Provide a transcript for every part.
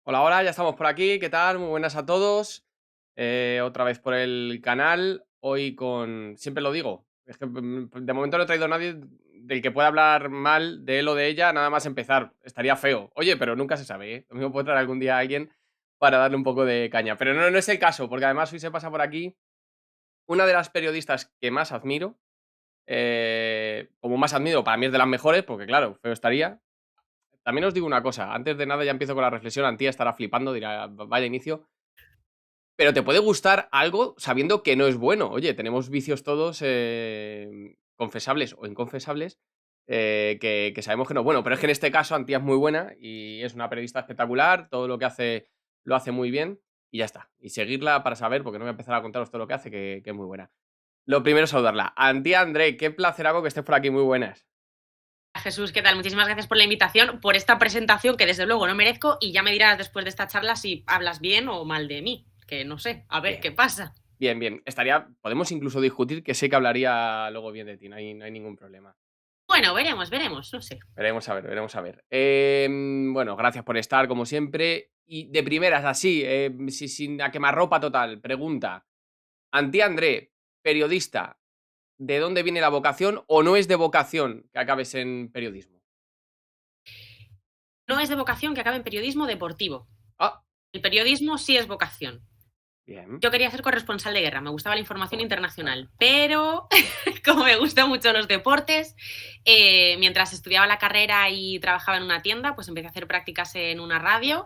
Hola, hola, ya estamos por aquí. ¿Qué tal? Muy buenas a todos. Otra vez por el canal. Hoy con. Siempre lo digo. Es que de momento no he traído a nadie del que pueda hablar mal de él o de ella, nada más empezar. Estaría feo. Oye, pero nunca se sabe, ¿eh? Lo mismo puede traer algún día a alguien para darle un poco de caña. Pero no es el caso, porque además hoy se pasa por aquí una de las periodistas que más admiro. Como más admiro, para mí es de las mejores, porque claro, feo estaría. También os digo una cosa, antes de nada ya empiezo con la reflexión, Antía estará flipando, dirá, vaya inicio, pero te puede gustar algo sabiendo que no es bueno. Oye, tenemos vicios todos confesables o inconfesables que sabemos que no es bueno, pero es que en este caso Antía es muy buena y es una periodista espectacular, todo lo que hace lo hace muy bien y ya está. Y seguirla para saber, porque no voy a empezar a contaros todo lo que hace, que es muy buena. Lo primero es saludarla. Antía André, qué placer hago que estés por aquí, muy buenas. Jesús, ¿qué tal? Muchísimas gracias por la invitación, por esta presentación que desde luego no merezco y ya me dirás después de esta charla si hablas bien o mal de mí, que no sé, a ver Bien. qué pasa. Bien, bien. Podemos incluso discutir que sé que hablaría luego bien de ti, no hay ningún problema. Bueno, veremos, no sé. Veremos a ver, veremos a ver. Bueno, gracias por estar, como siempre. Y de primeras, así, sin a quemarropa total, pregunta. Antí André, periodista, ¿de dónde viene la vocación o no es de vocación que acabes en periodismo? No es de vocación que acabe en periodismo deportivo. Ah, El periodismo sí es vocación. bien. Yo quería ser corresponsal de guerra, me gustaba la información Toma ya. internacional, pero como me gustan mucho los deportes, mientras estudiaba la carrera y trabajaba en una tienda, pues empecé a hacer prácticas en una radio.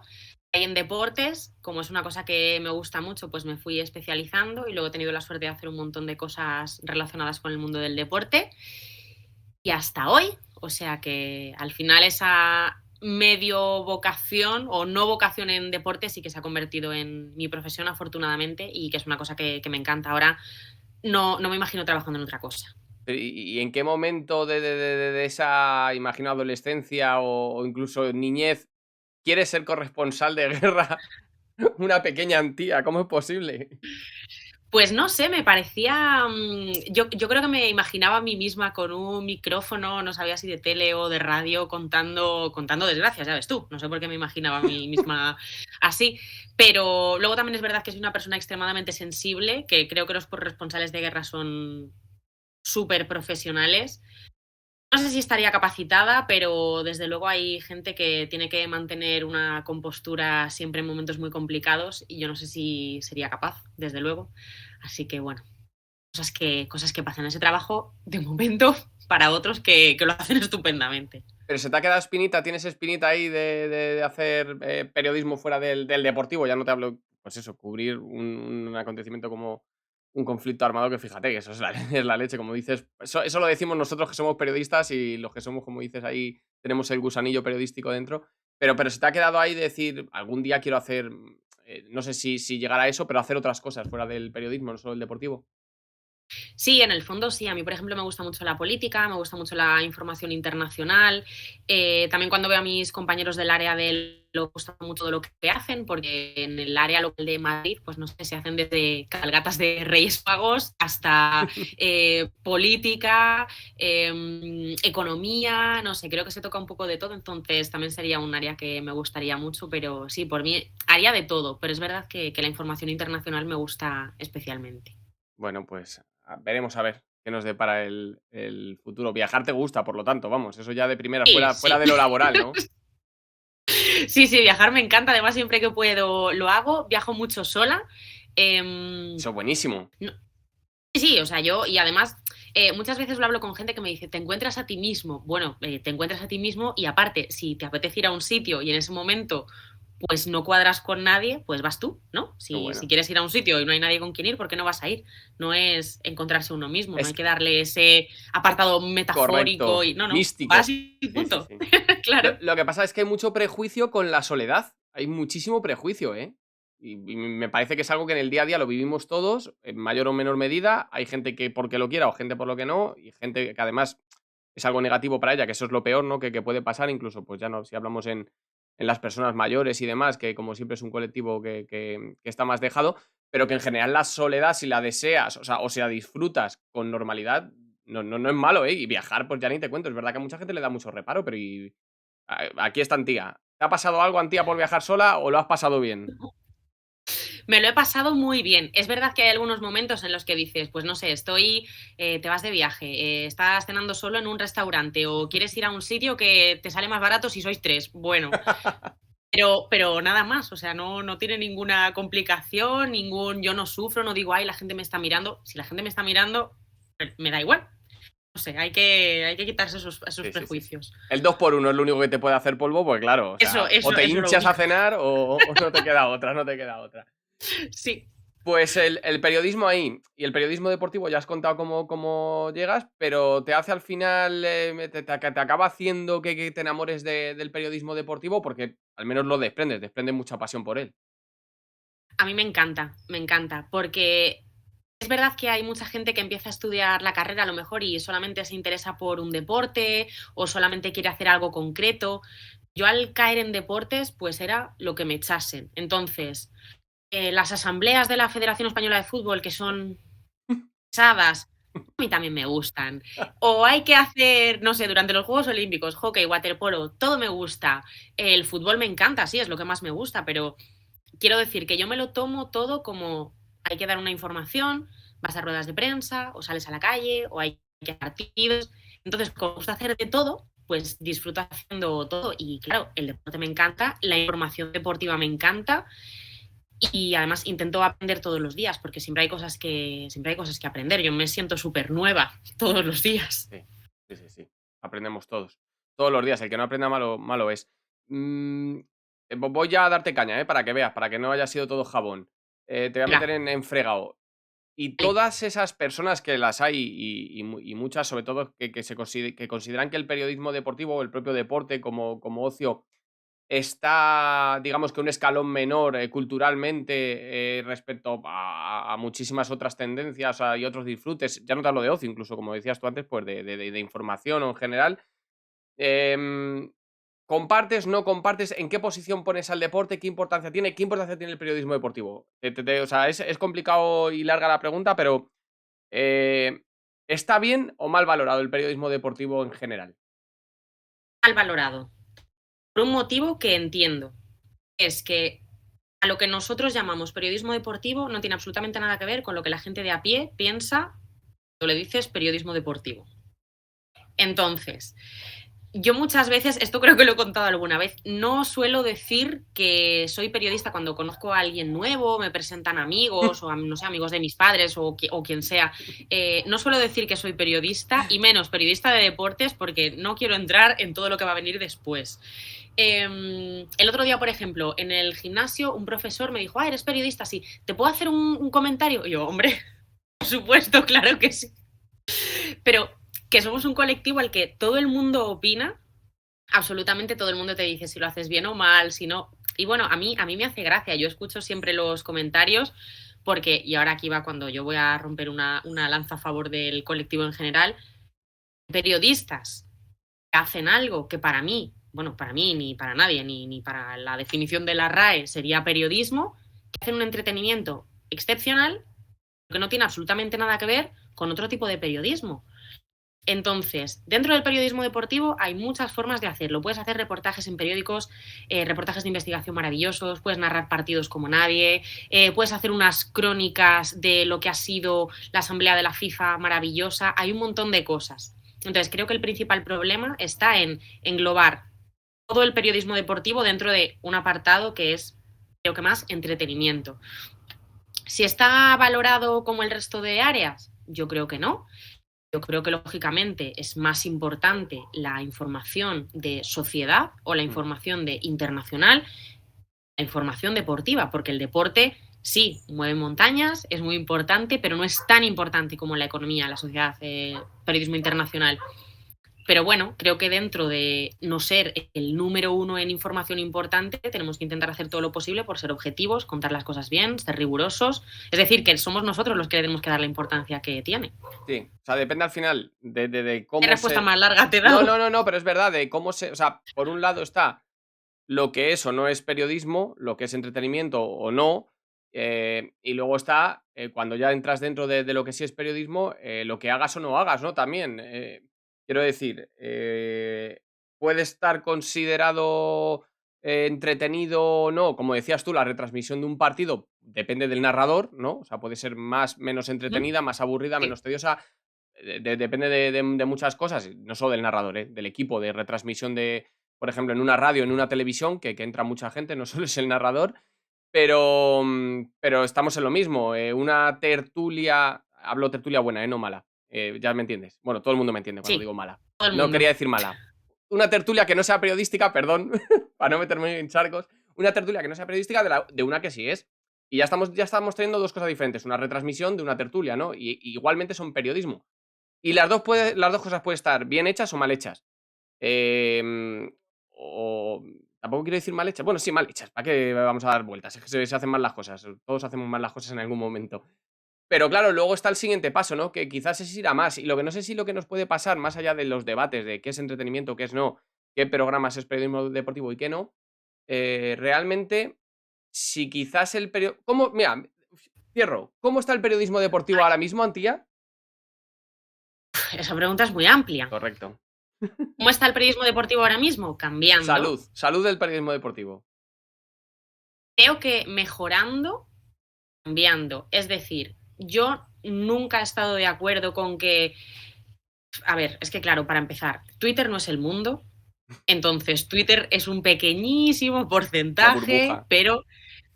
Ahí en deportes, como es una cosa que me gusta mucho, pues me fui especializando y luego he tenido la suerte de hacer un montón de cosas relacionadas con el mundo del deporte. Y hasta hoy, o sea que al final esa medio vocación o no vocación en deporte sí que se ha convertido en mi profesión afortunadamente y que es una cosa que me encanta. Ahora no me imagino trabajando en otra cosa. ¿Y en qué momento de esa, imagino, adolescencia o incluso niñez quieres ser corresponsal de guerra? Una pequeña Antía, ¿cómo es posible? Pues no sé, me parecía. Yo creo que me imaginaba a mí misma con un micrófono, no sabía si de tele o de radio, contando desgracias, ya ves tú. No sé por qué me imaginaba a mí misma así. Pero luego también es verdad que soy una persona extremadamente sensible, que creo que los corresponsales de guerra son súper profesionales. No sé si estaría capacitada, pero desde luego hay gente que tiene que mantener una compostura siempre en momentos muy complicados y yo no sé si sería capaz, desde luego. Así que bueno, cosas que pasan en ese trabajo de momento para otros que lo hacen estupendamente. Pero se te ha quedado espinita, tienes espinita ahí de hacer periodismo fuera del deportivo. Ya no te hablo, pues eso, cubrir un acontecimiento como un conflicto armado, que fíjate que eso es la, es la leche, como dices. Eso lo decimos nosotros que somos periodistas y los que somos, como dices, ahí tenemos el gusanillo periodístico dentro. Pero se te ha quedado ahí decir, algún día quiero hacer, no sé si llegar a eso, pero hacer otras cosas fuera del periodismo, no solo el deportivo. Sí, en el fondo sí. A mí, por ejemplo, me gusta mucho la política, me gusta mucho la información internacional. También cuando veo a mis compañeros del área de lo gusta mucho de lo que hacen, porque en el área local de Madrid, pues no sé, se hacen desde cabalgatas de Reyes Magos hasta política, economía, no sé, creo que se toca un poco de todo, entonces también sería un área que me gustaría mucho, pero sí, por mí haría de todo, pero es verdad que la información internacional me gusta especialmente. Bueno, pues veremos a ver qué nos depara el futuro. Viajar te gusta, por lo tanto, vamos, eso ya de primera, Sí, fuera sí. de lo laboral, ¿no? Sí, sí, viajar me encanta. Además, siempre que puedo lo hago. Viajo mucho sola. Eso es buenísimo. No- sí, o sea, yo, y además, muchas veces lo hablo con gente que me dice, ¿te encuentras a ti mismo? Bueno, te encuentras a ti mismo y aparte, si te apetece ir a un sitio y en ese momento pues no cuadras con nadie, pues vas tú, ¿no? Qué Si bueno. quieres ir a un sitio y no hay nadie con quien ir, ¿por qué no vas a ir? No es encontrarse uno mismo, no hay Es que darle ese apartado metafórico correcto, y no, vas místico. y Sí, sí, punto. sí. Lo, Claro. lo que pasa es que hay mucho prejuicio con la soledad. Hay muchísimo prejuicio, ¿eh? Y me parece que es algo que en el día a día lo vivimos todos, en mayor o menor medida. Hay gente que porque lo quiera o gente por lo que no, y gente que además es algo negativo para ella, que eso es lo peor, ¿no? Que puede pasar, incluso, pues ya no, si hablamos en las personas mayores y demás, que como siempre es un colectivo que está más dejado, pero que en general la soledad, si la deseas, o sea, o si la disfrutas con normalidad, no es malo, ¿eh? Y viajar, pues ya ni te cuento. Es verdad que a mucha gente le da mucho reparo, pero aquí está en tía. ¿Te ha pasado algo, Antía, por viajar sola o lo has pasado bien? Me lo he pasado muy bien. Es verdad que hay algunos momentos en los que dices, pues no sé, te vas de viaje, estás cenando solo en un restaurante o quieres ir a un sitio que te sale más barato si sois 3. Bueno, pero nada más, o sea, no tiene ninguna complicación, yo no sufro, no digo, ay, la gente me está mirando. Si la gente me está mirando, me da igual. No sé, hay que quitarse esos Sí, sí, sí, sí. prejuicios. El 2 por 1 es lo único que te puede hacer polvo, pues claro, o Eso, sea, o eso, te eso lo hinchas a único. cenar o no te queda otra, no te queda otra. Sí. Pues el periodismo ahí, y el periodismo deportivo, ya has contado cómo llegas, pero te hace al final, te acaba haciendo que te enamores del periodismo deportivo, porque al menos lo desprendes mucha pasión por él. A mí me encanta, porque es verdad que hay mucha gente que empieza a estudiar la carrera a lo mejor y solamente se interesa por un deporte o solamente quiere hacer algo concreto. Yo al caer en deportes, pues era lo que me echasen. Entonces, las asambleas de la Federación Española de Fútbol, que son pesadas, a mí también me gustan. O hay que hacer, no sé, durante los Juegos Olímpicos, hockey, waterpolo, todo me gusta. El fútbol me encanta, sí, es lo que más me gusta, pero quiero decir que yo me lo tomo todo como hay que dar una información, vas a ruedas de prensa, o sales a la calle, o hay que hacer partidos. Entonces, como me gusta hacer de todo, pues disfruto haciendo todo. Y claro, el deporte me encanta, la información deportiva me encanta y además intento aprender todos los días porque siempre hay cosas que aprender. Yo me siento súper nueva todos los días. Sí, sí, sí, sí. Aprendemos todos. Todos los días. El que no aprenda malo, malo es. Mm, voy ya a darte caña, para que veas, para que no haya sido todo jabón. Te voy a meter Venga, en fregado. Y vale. todas esas personas que las hay, y muchas, sobre todo, que consideran que el periodismo deportivo o el propio deporte como ocio está, digamos que un escalón menor culturalmente respecto a muchísimas otras tendencias y otros disfrutes, ya no te hablo de ocio, incluso como decías tú antes, pues de información o en general. Em, ¿Compartes, no compartes? ¿En qué posición pones al deporte? ¿Qué importancia tiene? ¿Qué importancia tiene el periodismo deportivo? O sea, es complicado y larga la pregunta, pero eh, ¿está bien o mal valorado el periodismo deportivo en general? Mal valorado. Por un motivo que entiendo. Es que a lo que nosotros llamamos periodismo deportivo no tiene absolutamente nada que ver con lo que la gente de a pie piensa cuando le dices periodismo deportivo. Entonces, yo muchas veces, esto creo que lo he contado alguna vez, no suelo decir que soy periodista cuando conozco a alguien nuevo, me presentan amigos o, no sé, amigos de mis padres o quien sea. No suelo decir que soy periodista y menos periodista de deportes porque no quiero entrar en todo lo que va a venir después. El otro día, por ejemplo, en el gimnasio, un profesor me dijo, eres periodista, sí, ¿te puedo hacer un comentario? Y yo, hombre, por supuesto, claro que sí. Pero que somos un colectivo al que todo el mundo opina, absolutamente todo el mundo te dice si lo haces bien o mal, si no. Y bueno, a mí me hace gracia, yo escucho siempre los comentarios porque, y ahora aquí va cuando yo voy a romper una lanza a favor del colectivo en general, periodistas que hacen algo que para mí, bueno, para mí ni para nadie, ni para la definición de la RAE sería periodismo, que hacen un entretenimiento excepcional que no tiene absolutamente nada que ver con otro tipo de periodismo. Entonces, dentro del periodismo deportivo hay muchas formas de hacerlo. Puedes hacer reportajes en periódicos, reportajes de investigación maravillosos, puedes narrar partidos como nadie, puedes hacer unas crónicas de lo que ha sido la asamblea de la FIFA maravillosa. Hay un montón de cosas. Entonces, creo que el principal problema está en englobar todo el periodismo deportivo dentro de un apartado que es, creo que más, entretenimiento. Si está valorado como el resto de áreas, yo creo que no. Yo creo que lógicamente es más importante la información de sociedad o la Mm. información de internacional, la información deportiva, porque el deporte sí mueve montañas, es muy importante, pero no es tan importante como la economía, la sociedad, periodismo internacional. Pero bueno, creo que dentro de no ser el número uno en información importante, tenemos que intentar hacer todo lo posible por ser objetivos, contar las cosas bien, ser rigurosos. Es decir, que somos nosotros los que tenemos que dar la importancia que tiene. Sí, o sea, depende al final de ¿Qué cómo respuesta se... más larga te he No, dado? no, no, no, pero es verdad, de cómo se... O sea, por un lado está lo que es o no es periodismo, lo que es entretenimiento o no, y luego está, cuando ya entras dentro de lo que sí es periodismo, lo que hagas o no hagas, ¿no? También, quiero decir, puede estar considerado entretenido o no, como decías tú, la retransmisión de un partido depende del narrador, ¿no? O sea, puede ser más, menos Ujú. entretenida, más aburrida, Sí, menos tediosa. Depende de muchas cosas, no solo del narrador, del equipo de retransmisión de, por ejemplo, en una radio, en una televisión, que entra mucha gente, no solo es el narrador, pero estamos en lo mismo. Una tertulia, hablo tertulia buena, no mala. Ya me entiendes. Bueno, todo el mundo me entiende cuando sí, digo mala. todo el No mundo. quería decir mala. Una tertulia que no sea periodística, perdón, para no meterme en charcos. Una tertulia que no sea periodística de una que sí es. Y ya estamos teniendo dos cosas diferentes. Una retransmisión de una tertulia, ¿no? Y igualmente son periodismo. Y las dos cosas pueden estar bien hechas o mal hechas. O tampoco quiero decir mal hechas. Bueno, sí, mal hechas. ¿Para qué vamos a dar vueltas? Es que se hacen mal las cosas. Todos hacemos mal las cosas en algún momento. Pero claro, luego está el siguiente paso, ¿no? Que quizás es ir a más. Y lo que no sé si lo que nos puede pasar, más allá de los debates de qué es entretenimiento, qué es no, qué programas es periodismo deportivo y qué no, realmente, si quizás el periodismo. ¿Cómo? Mira, cierro. ¿Cómo está el periodismo deportivo ahora mismo, Antía? Esa pregunta es muy amplia. Correcto. ¿Cómo está el periodismo deportivo ahora mismo? Cambiando. Salud. Salud del periodismo deportivo. Creo que mejorando, cambiando. Es decir, yo nunca he estado de acuerdo con que, a ver, es que claro, para empezar, Twitter no es el mundo, entonces Twitter es un pequeñísimo Una porcentaje, burbuja.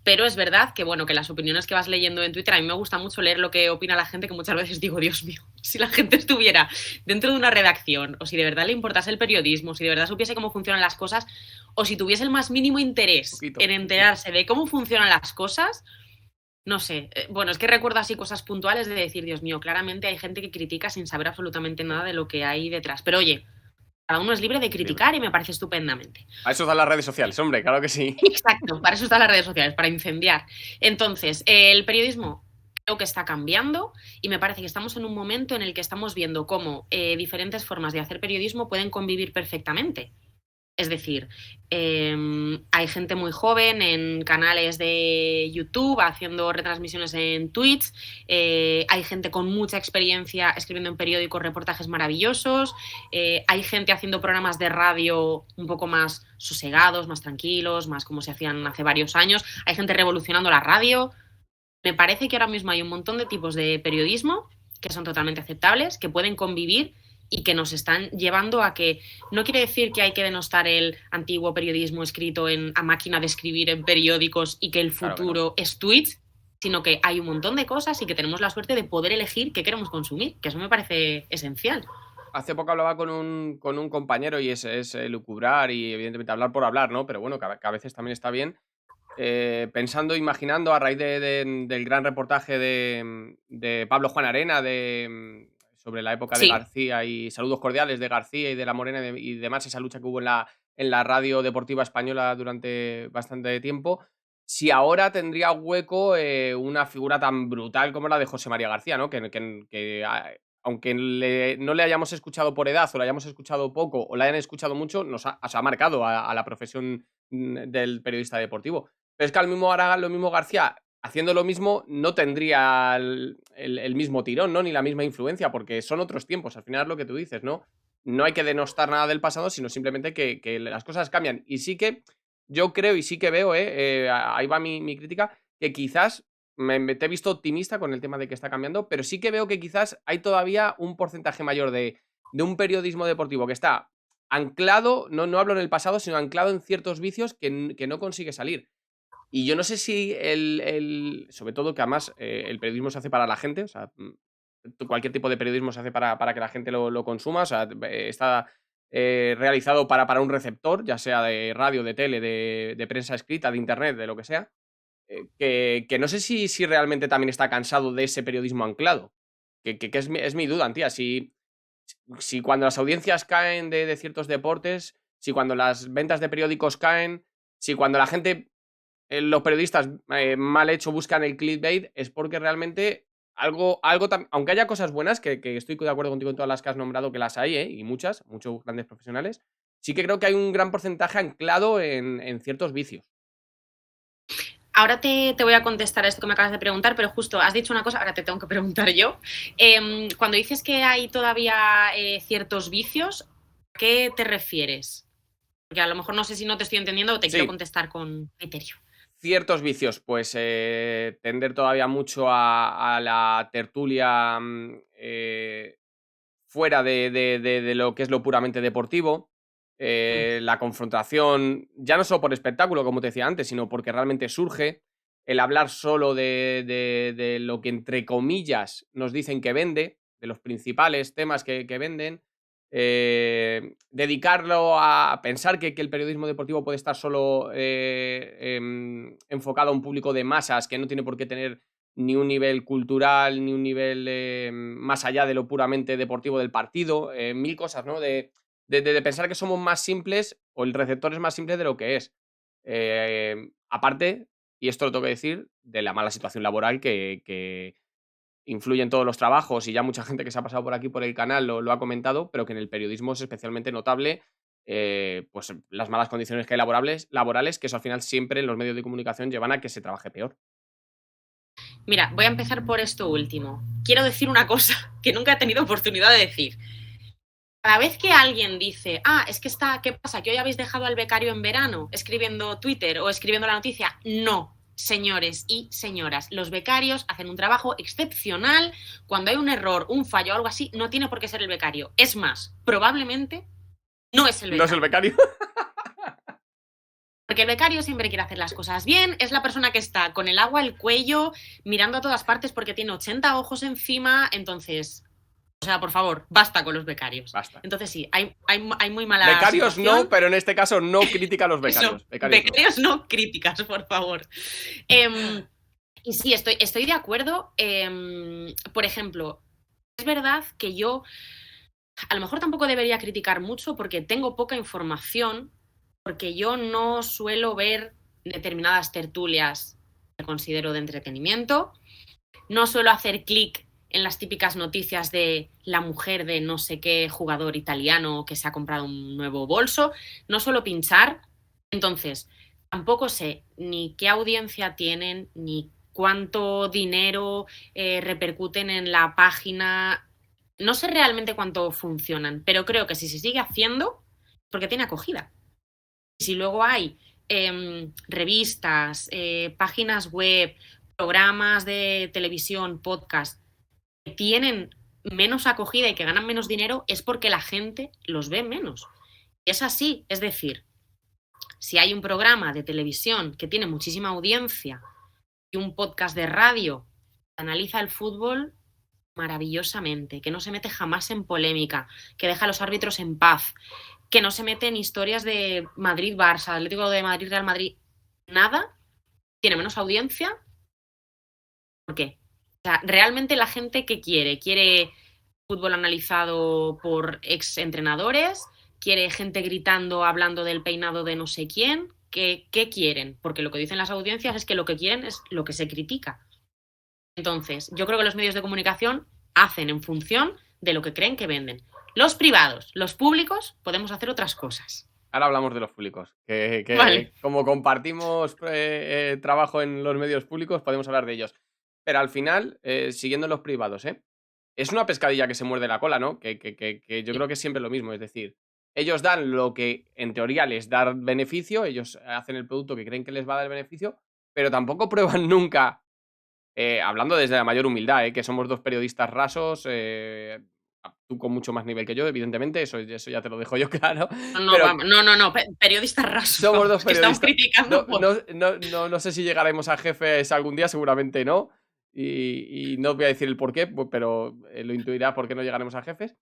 pero es verdad que, bueno, que las opiniones que vas leyendo en Twitter, a mí me gusta mucho leer lo que opina la gente, que muchas veces digo, Dios mío, si la gente estuviera dentro de una redacción, o si de verdad le importase el periodismo, si de verdad supiese cómo funcionan las cosas, o si tuviese el más mínimo interés Poquito. en enterarse de cómo funcionan las cosas, no sé. Bueno, es que recuerdo así cosas puntuales de decir, Dios mío, claramente hay gente que critica sin saber absolutamente nada de lo que hay detrás. Pero oye, cada uno es libre de Libre. criticar y me parece estupendamente. A eso dan las redes sociales, hombre, claro que sí. Exacto, para eso están las redes sociales, para incendiar. Entonces, el periodismo creo que está cambiando y me parece que estamos en un momento en el que estamos viendo cómo diferentes formas de hacer periodismo pueden convivir perfectamente. Es decir, hay gente muy joven en canales de YouTube haciendo retransmisiones en Twitch, hay gente con mucha experiencia escribiendo en periódicos reportajes maravillosos, hay gente haciendo programas de radio un poco más sosegados, más tranquilos, más como se hacían hace varios años, hay gente revolucionando la radio. Me parece que ahora mismo hay un montón de tipos de periodismo que son totalmente aceptables, que pueden convivir y que nos están llevando a que no quiere decir que hay que denostar el antiguo periodismo escrito a máquina de escribir en periódicos y que el Claro que no. futuro es Twitch, sino que hay un montón de cosas y que tenemos la suerte de poder elegir qué queremos consumir, que eso me parece esencial. Hace poco hablaba con un compañero y es lucubrar y evidentemente hablar por hablar, ¿no? Pero bueno, que a veces también está bien. Pensando, imaginando a raíz del gran reportaje de Pablo Juan Arena sobre la época de Sí, García y saludos cordiales de García y de la Morena y demás, esa lucha que hubo en la radio deportiva española durante bastante tiempo. Si ahora tendría hueco una figura tan brutal como la de José María García, ¿no? Aunque no le hayamos escuchado por edad o la hayamos escuchado poco o la hayan escuchado mucho, nos ha marcado a la profesión del periodista deportivo. Pero es que ahora lo mismo García, haciendo lo mismo, no tendría el mismo tirón, ¿no? Ni la misma influencia, porque son otros tiempos. Al final es lo que tú dices, ¿no? No hay que denostar nada del pasado, sino simplemente que las cosas cambian. Y sí que yo creo y sí que veo, ahí va mi crítica, que quizás te he visto optimista con el tema de que está cambiando, pero sí que veo que quizás hay todavía un porcentaje mayor de un periodismo deportivo que está anclado, no hablo en el pasado, sino anclado en ciertos vicios que no consigue salir. Y yo no sé si sobre todo que además el periodismo se hace para la gente, o sea, cualquier tipo de periodismo se hace para que la gente lo consuma, o sea, está realizado para un receptor, ya sea de radio, de tele, de prensa escrita, de internet, de lo que sea, que no sé si realmente también está cansado de ese periodismo anclado, que es mi duda, Antía, si cuando las audiencias caen de ciertos deportes, si cuando las ventas de periódicos caen, si cuando la gente los periodistas mal hecho buscan el clickbait es porque realmente aunque haya cosas buenas, que estoy de acuerdo contigo en todas las que has nombrado, que las hay, y muchos grandes profesionales, sí que creo que hay un gran porcentaje anclado en ciertos vicios. ahora te voy a contestar a esto que me acabas de preguntar, pero justo has dicho una cosa, ahora te tengo que preguntar yo. Cuando dices que hay todavía ciertos vicios, ¿a qué te refieres? Porque a lo mejor no sé si no te estoy entendiendo o te quiero Sí, contestar con criterio. ciertos vicios, pues tender todavía mucho a la tertulia fuera de lo que es lo puramente deportivo. Mm. La confrontación, ya no solo por espectáculo, como te decía antes, sino porque realmente surge. El hablar solo de lo que entre comillas nos dicen que vende, de los principales temas que venden. Dedicarlo a pensar que el periodismo deportivo puede estar solo enfocado a un público de masas que no tiene por qué tener ni un nivel cultural, ni un nivel más allá de lo puramente deportivo del partido, mil cosas, ¿no? De pensar que somos más simples o el receptor es más simple de lo que es. Aparte, y esto lo tengo que decir, de la mala situación laboral que influye en todos los trabajos y ya mucha gente que se ha pasado por aquí por el canal lo ha comentado, pero que en el periodismo es especialmente notable pues las malas condiciones que hay laborales, que eso al final siempre en los medios de comunicación llevan a que se trabaje peor. Mira, voy a empezar por esto último. Quiero decir una cosa que nunca he tenido oportunidad de decir. Cada vez que alguien dice, es que ¿qué pasa? ¿Que hoy habéis dejado al becario en verano escribiendo Twitter o escribiendo la noticia? No, señores y señoras, los becarios hacen un trabajo excepcional. Cuando hay un error, un fallo o algo así, no tiene por qué ser el becario. Es más, probablemente no es el ¿No es el becario. becario? Porque el becario siempre quiere hacer las cosas bien, es la persona que está con el agua al cuello, mirando a todas partes porque tiene 80 ojos encima, entonces, o sea, por favor, basta con los becarios. Basta. Entonces sí, hay muy mala Becarios situación. no, pero en este caso no critica a los Eso, becarios. becarios no críticas, por favor. Y sí, estoy de acuerdo. Por ejemplo, es verdad que yo a lo mejor tampoco debería criticar mucho porque tengo poca información, porque yo no suelo ver determinadas tertulias que considero de entretenimiento, no suelo hacer clic en las típicas noticias de la mujer de no sé qué jugador italiano que se ha comprado un nuevo bolso, no suelo pinchar, entonces tampoco sé ni qué audiencia tienen, ni cuánto dinero repercuten en la página, no sé realmente cuánto funcionan, pero creo que si se sigue haciendo, porque tiene acogida. Y si luego hay revistas, páginas web, programas de televisión, podcast, que tienen menos acogida y que ganan menos dinero, es porque la gente los ve menos. Y es así, es decir, si hay un programa de televisión que tiene muchísima audiencia y un podcast de radio que analiza el fútbol maravillosamente, que no se mete jamás en polémica, que deja a los árbitros en paz, que no se mete en historias de Madrid-Barça, Atlético de Madrid-Real Madrid, nada, tiene menos audiencia. ¿Por qué? O sea, realmente la gente que quiere fútbol analizado por ex entrenadores, quiere gente gritando, hablando del peinado de no sé quién, ¿qué quieren? Porque lo que dicen las audiencias es que lo que quieren es lo que se critica. Entonces, yo creo que los medios de comunicación hacen en función de lo que creen que venden. Los privados, los públicos, podemos hacer otras cosas. Ahora hablamos de los públicos. Vale. Como compartimos trabajo en los medios públicos, podemos hablar de ellos. Pero al final, siguiendo los privados, es una pescadilla que se muerde la cola, ¿no? Que yo creo que es siempre lo mismo. Es decir, ellos dan lo que en teoría les da beneficio, ellos hacen el producto que creen que les va a dar beneficio, pero tampoco prueban nunca, hablando desde la mayor humildad, que somos dos periodistas rasos, tú con mucho más nivel que yo, evidentemente, eso ya te lo dejo yo claro, No, pero vamos, no, periodistas rasos, somos dos vamos, que estamos periodistas. criticando No, por... no sé si llegaremos a jefes algún día, seguramente no. Y no voy a decir el por qué, pero lo intuirás por qué no llegaremos a jefes.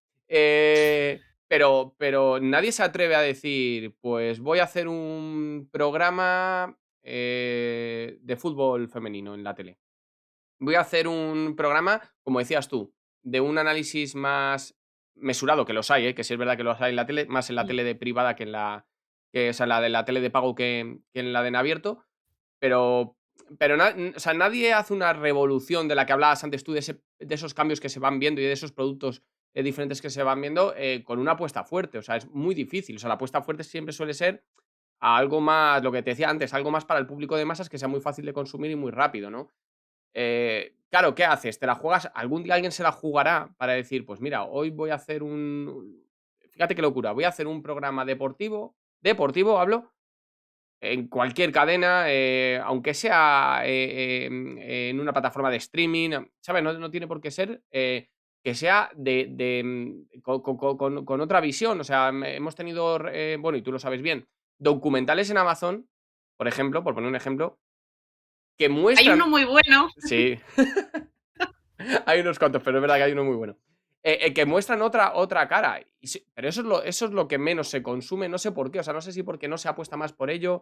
Pero nadie se atreve a decir, pues voy a hacer un programa de fútbol femenino en la tele. Voy a hacer un programa, como decías tú, de un análisis más mesurado, que los hay, que sí es verdad que los hay en la tele, más en la tele de privada que en o sea, la de la tele de pago que en la de en abierto, pero o sea, nadie hace una revolución de la que hablabas antes tú, de esos cambios que se van viendo y de esos productos diferentes que se van viendo con una apuesta fuerte. O sea, es muy difícil. O sea, la apuesta fuerte siempre suele ser a algo más, lo que te decía antes, algo más para el público de masas que sea muy fácil de consumir y muy rápido, ¿no? Claro, ¿qué haces? ¿Te la juegas? ¿Algún día alguien se la jugará para decir, pues mira, hoy voy a hacer fíjate qué locura, voy a hacer un programa deportivo deportivo, hablo, en cualquier cadena, aunque sea en una plataforma de streaming, ¿sabes? No tiene por qué ser que sea con otra visión. O sea, hemos tenido, bueno, y tú lo sabes bien, documentales en Amazon, por ejemplo, por poner un ejemplo, que Hay uno muestran. muy bueno. Sí, hay unos cuantos, pero es verdad que hay uno muy bueno. Que muestran otra cara. Pero eso es lo que menos se consume. No sé por qué. O sea, no sé si porque no se apuesta más por ello.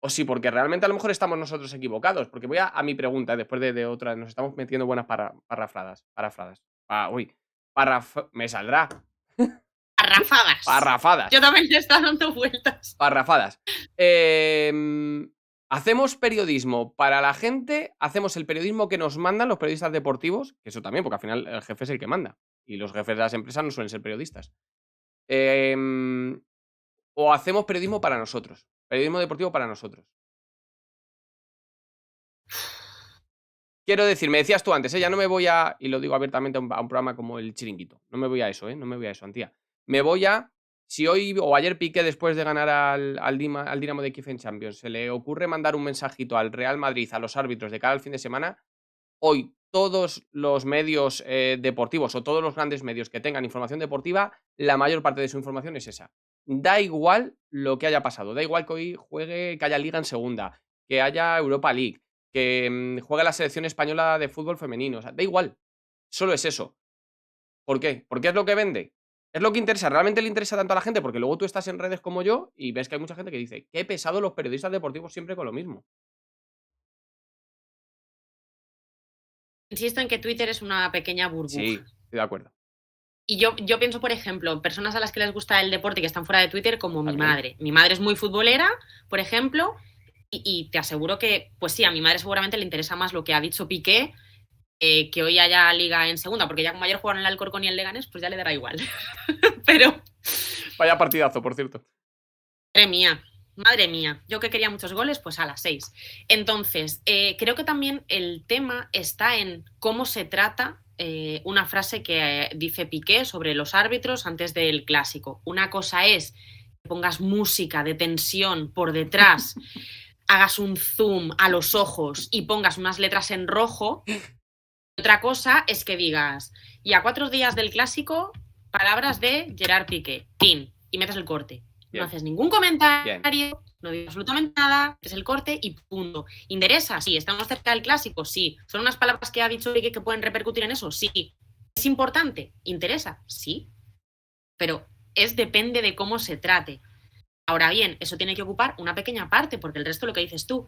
O si porque realmente a lo mejor estamos nosotros equivocados. Porque voy a mi pregunta después de otra. Nos estamos metiendo buenas parrafradas. Uy. Me saldrá. Parrafadas. Parrafadas. Yo también le estaba dando vueltas. Parrafadas. Hacemos periodismo para la gente. Hacemos el periodismo que nos mandan los periodistas deportivos. Que eso también, porque al final el jefe es el que manda. Y los jefes de las empresas no suelen ser periodistas. O hacemos periodismo para nosotros. Periodismo deportivo para nosotros. Quiero decir, me decías tú antes, ya no me voy a, y lo digo abiertamente, a un programa como El Chiringuito. No me voy a eso, no me voy a eso, Antía. Me voy a, si hoy o ayer Piqué, después de ganar al Dinamo de Kiev en Champions, se le ocurre mandar un mensajito al Real Madrid, a los árbitros de cara al fin de semana, hoy todos los medios deportivos o todos los grandes medios que tengan información deportiva, la mayor parte de su información es esa. Da igual lo que haya pasado, da igual que hoy juegue, que haya Liga en segunda, que haya Europa League, que juegue la selección española de fútbol femenino, o sea, da igual, solo es eso. ¿Por qué? Porque es lo que vende. Es lo que interesa, realmente le interesa tanto a la gente, porque luego tú estás en redes como yo y ves que hay mucha gente que dice, qué pesado los periodistas deportivos siempre con lo mismo. Insisto en que Twitter es una pequeña burbuja. Sí, estoy de acuerdo. Y yo pienso, por ejemplo, personas a las que les gusta el deporte y que están fuera de Twitter, como mi También. madre. Mi madre es muy futbolera, por ejemplo, y te aseguro que, pues sí, a mi madre seguramente le interesa más lo que ha dicho Piqué que hoy haya liga en segunda, porque ya como ayer jugaron el Alcorcón y el Leganés, pues ya le dará igual. Pero, Vaya partidazo, por cierto. madre mía, yo que quería muchos goles, pues a las 6. Entonces, creo que también el tema está en cómo se trata una frase que dice Piqué sobre los árbitros antes del clásico. Una cosa es que pongas música de tensión por detrás, hagas un zoom a los ojos y pongas unas letras en rojo. Otra cosa es que digas, y a 4 días del clásico, palabras de Gerard Piqué, pin, y metes el corte. Bien. No haces ningún comentario, Bien. no dices absolutamente nada, metes el corte y punto. ¿Interesa? Sí. ¿Estamos cerca del clásico? Sí. ¿Son unas palabras que ha dicho Piqué que pueden repercutir en eso? Sí. ¿Es importante? ¿Interesa? Sí. Pero depende de cómo se trate. Ahora bien, eso tiene que ocupar una pequeña parte, porque el resto, lo que dices tú,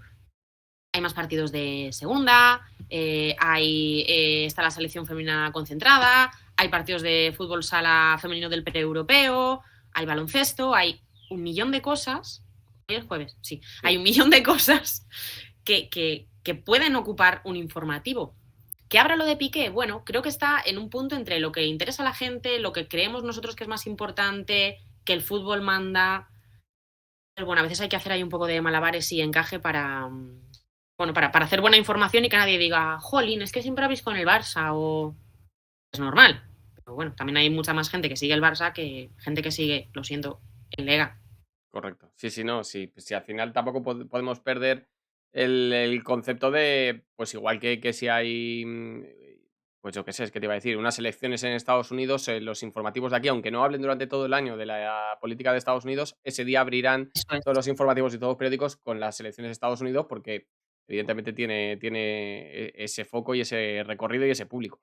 hay más partidos de segunda, está la selección femenina concentrada, hay partidos de fútbol sala femenino del pre-europeo, hay baloncesto, hay un millón de cosas. Hoy es jueves, sí. Hay un millón de cosas que pueden ocupar un informativo. ¿Qué habrá lo de Piqué? Bueno, creo que está en un punto entre lo que interesa a la gente, lo que creemos nosotros que es más importante, que el fútbol manda. Pero bueno, a veces hay que hacer ahí un poco de malabares y encaje para hacer buena información y que nadie diga, jolín, es que siempre habéis con el Barça o... Es normal. Pero bueno, también hay mucha más gente que sigue el Barça que gente que sigue, lo siento, el Lega. Correcto. Sí, no, sí. Pues si al final tampoco podemos perder el concepto de, pues igual que si hay, pues yo qué sé, es que te iba a decir, unas elecciones en Estados Unidos, los informativos de aquí, aunque no hablen durante todo el año de la política de Estados Unidos, ese día abrirán Eso es. todos los informativos y todos los periódicos con las elecciones de Estados Unidos porque evidentemente tiene ese foco y ese recorrido y ese público.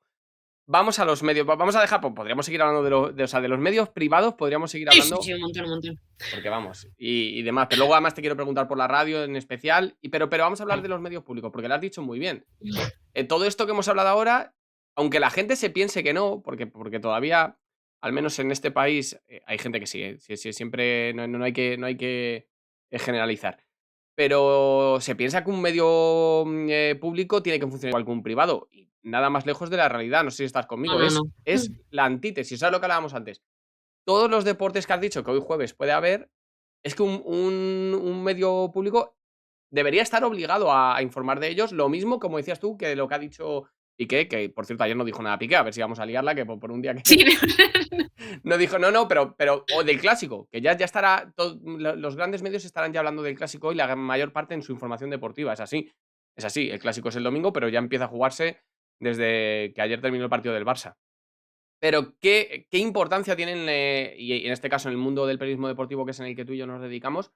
Vamos a los medios, vamos a dejar, pues podríamos seguir hablando de los medios privados, podríamos seguir hablando. Sí, un montón. Porque vamos, y demás. Pero luego además te quiero preguntar por la radio en especial. Pero vamos a hablar de los medios públicos, porque lo has dicho muy bien. Todo esto que hemos hablado ahora, aunque la gente se piense que no, porque todavía, al menos en este país, hay gente que sigue. Siempre no hay que generalizar. Pero se piensa que un medio público tiene que funcionar igual que un privado. Y nada más lejos de la realidad. No sé si estás conmigo. No. Es la antítesis. ¿Sabes lo que hablábamos antes? Todos los deportes que has dicho que hoy jueves puede haber, es que un medio público debería estar obligado a informar de ellos, lo mismo, como decías tú, que lo que ha dicho Piqué, que por cierto ayer no dijo nada Piqué, a ver si vamos a liarla, que por un día que Sí, no dijo, no, pero o del clásico, que ya estará, los grandes medios estarán ya hablando del clásico y la mayor parte en su información deportiva, es así, el clásico es el domingo, pero ya empieza a jugarse desde que ayer terminó el partido del Barça. Pero, ¿qué importancia tienen, y en este caso en el mundo del periodismo deportivo, que es en el que tú y yo nos dedicamos,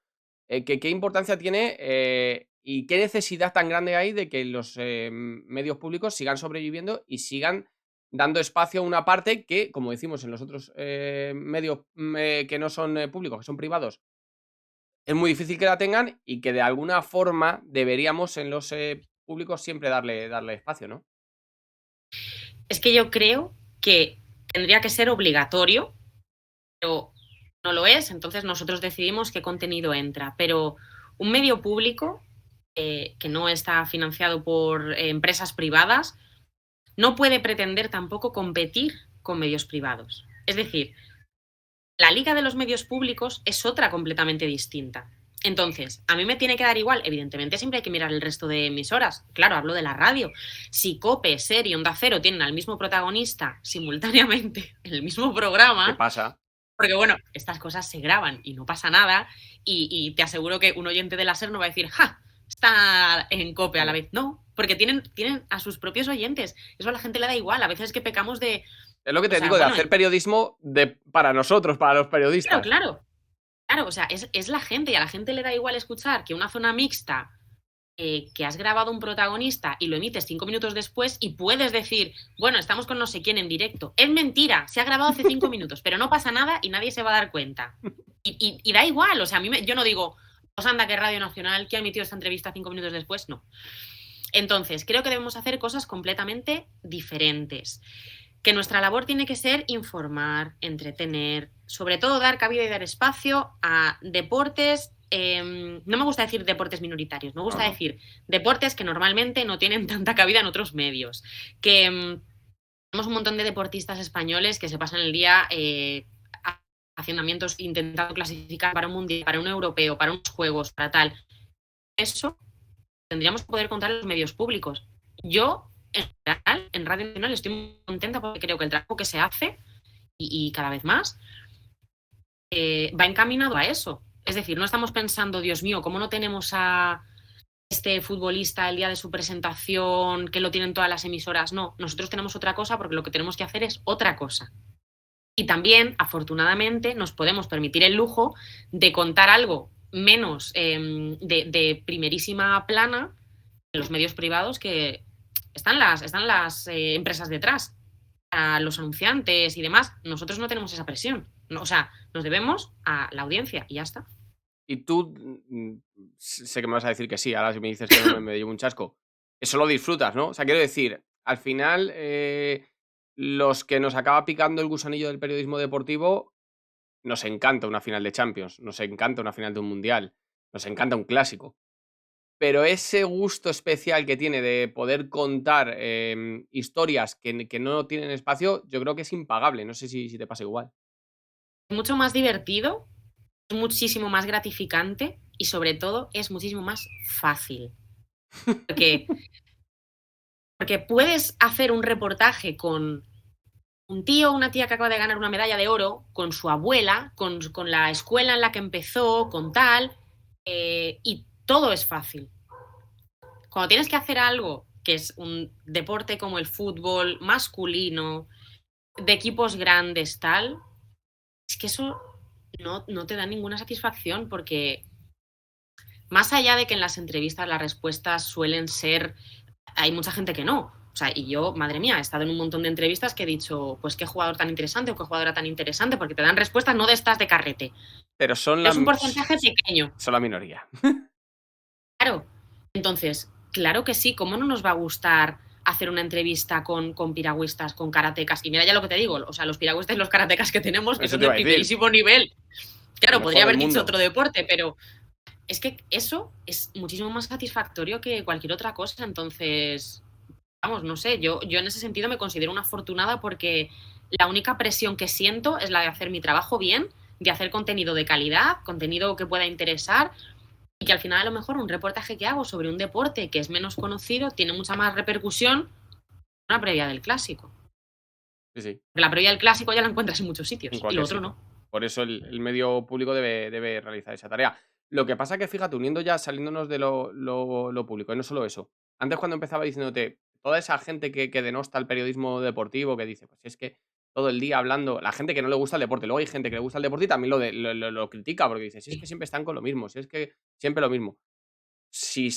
qué importancia tiene y qué necesidad tan grande hay de que los medios públicos sigan sobreviviendo y sigan dando espacio a una parte que, como decimos en los otros medios que no son públicos, que son privados, es muy difícil que la tengan y que de alguna forma deberíamos en los públicos siempre darle espacio, ¿no? es que yo creo que tendría que ser obligatorio, pero no lo es, entonces nosotros decidimos qué contenido entra. Pero un medio público que no está financiado por empresas privadas no puede pretender tampoco competir con medios privados. Es decir, la liga de los medios públicos es otra completamente distinta. Entonces, a mí me tiene que dar igual. Evidentemente, siempre hay que mirar el resto de emisoras. Claro, hablo de la radio. Si COPE, SER y Onda Cero tienen al mismo protagonista simultáneamente en el mismo ¿Qué programa, pasa? porque bueno, estas cosas se graban y no pasa nada, y te aseguro que un oyente de la SER no va a decir, ¡ja! Está en COPE a la vez. No, porque tienen a sus propios oyentes. Eso a la gente le da igual. A veces es que pecamos de... Es lo que O te sea, digo, de bueno, hacer periodismo para nosotros, para los claro, periodistas. claro. Claro, o sea, es la gente, y a la gente le da igual escuchar que una zona mixta, que has grabado un protagonista y lo emites 5 minutos después y puedes decir, bueno, estamos con no sé quién en directo. Es mentira, se ha grabado hace 5 minutos, pero no pasa nada y nadie se va a dar cuenta. Y da igual, o sea, yo no digo, pues anda, que Radio Nacional, que ha emitido esta entrevista 5 minutos después, no. Entonces, creo que debemos hacer cosas completamente diferentes. Que nuestra labor tiene que ser informar, entretener, sobre todo dar cabida y dar espacio a deportes. No me gusta decir deportes minoritarios, me gusta decir deportes que normalmente no tienen tanta cabida en otros medios. Que tenemos un montón de deportistas españoles que se pasan el día haciendo intentando clasificar para un mundial, para un europeo, para unos juegos, para tal. Eso tendríamos que poder contar en los medios públicos. Yo, en general, en Radio Nacional estoy muy contenta porque creo que el trabajo que se hace, y cada vez más, va encaminado a eso. Es decir, no estamos pensando, Dios mío, ¿cómo no tenemos a este futbolista el día de su presentación, que lo tienen todas las emisoras? No, nosotros tenemos otra cosa porque lo que tenemos que hacer es otra cosa. Y también, afortunadamente, nos podemos permitir el lujo de contar algo menos de primerísima plana en los medios privados, que están las empresas detrás, a los anunciantes y demás. Nosotros no tenemos esa presión. No, o sea, nos debemos a la audiencia y ya está. Y tú, sé que me vas a decir que sí, ahora si me dices que no me llevo un chasco. Eso lo disfrutas, ¿no? O sea, quiero decir, al final, los que nos acaba picando el gusanillo del periodismo deportivo, nos encanta una final de Champions, nos encanta una final de un Mundial, nos encanta un clásico. Pero ese gusto especial que tiene de poder contar historias que no tienen espacio, yo creo que es impagable. No sé si te pasa igual. Es mucho más divertido, es muchísimo más gratificante y sobre todo es muchísimo más fácil. Porque, porque puedes hacer un reportaje con un tío o una tía que acaba de ganar una medalla de oro, con su abuela, con la escuela en la que empezó, con tal, y todo es fácil. Cuando tienes que hacer algo que es un deporte como el fútbol masculino, de equipos grandes, tal, es que eso no te da ninguna satisfacción, porque más allá de que en las entrevistas las respuestas suelen ser, hay mucha gente que no. O sea, y yo, madre mía, he estado en un montón de entrevistas que he dicho, pues qué jugador tan interesante o qué jugadora tan interesante, porque te dan respuestas no de estas de carrete. Pero son Es un porcentaje pequeño. Son la minoría. Claro. Entonces, claro que sí, ¿cómo no nos va a gustar hacer una entrevista con piragüistas, con karatecas? Y mira ya lo que te digo, o sea, los piragüistas y los karatecas que tenemos, que Eso son te de iba a decir. primerísimo nivel. Claro, Lo mejor podría haber del dicho mundo. otro deporte, pero es que eso es muchísimo más satisfactorio que cualquier otra cosa. Entonces, vamos, no sé, yo en ese sentido me considero una afortunada, porque la única presión que siento es la de hacer mi trabajo bien, de hacer contenido de calidad, contenido que pueda interesar, y que al final a lo mejor un reportaje que hago sobre un deporte que es menos conocido tiene mucha más repercusión una previa del clásico. Sí, sí, Porque la previa del clásico ya la encuentras en muchos en sitios y lo cualquier otro sitio. no. Por eso el medio público debe realizar esa tarea. Lo que pasa que, fíjate, uniendo ya, saliéndonos de lo público, y no solo eso. Antes, cuando empezaba diciéndote, toda esa gente que denosta el periodismo deportivo, que dice, pues es que todo el día hablando, la gente que no le gusta el deporte, luego hay gente que le gusta el deporte y también lo critica, porque dice, si es que Sí. siempre están con lo mismo, si es que siempre lo mismo. Si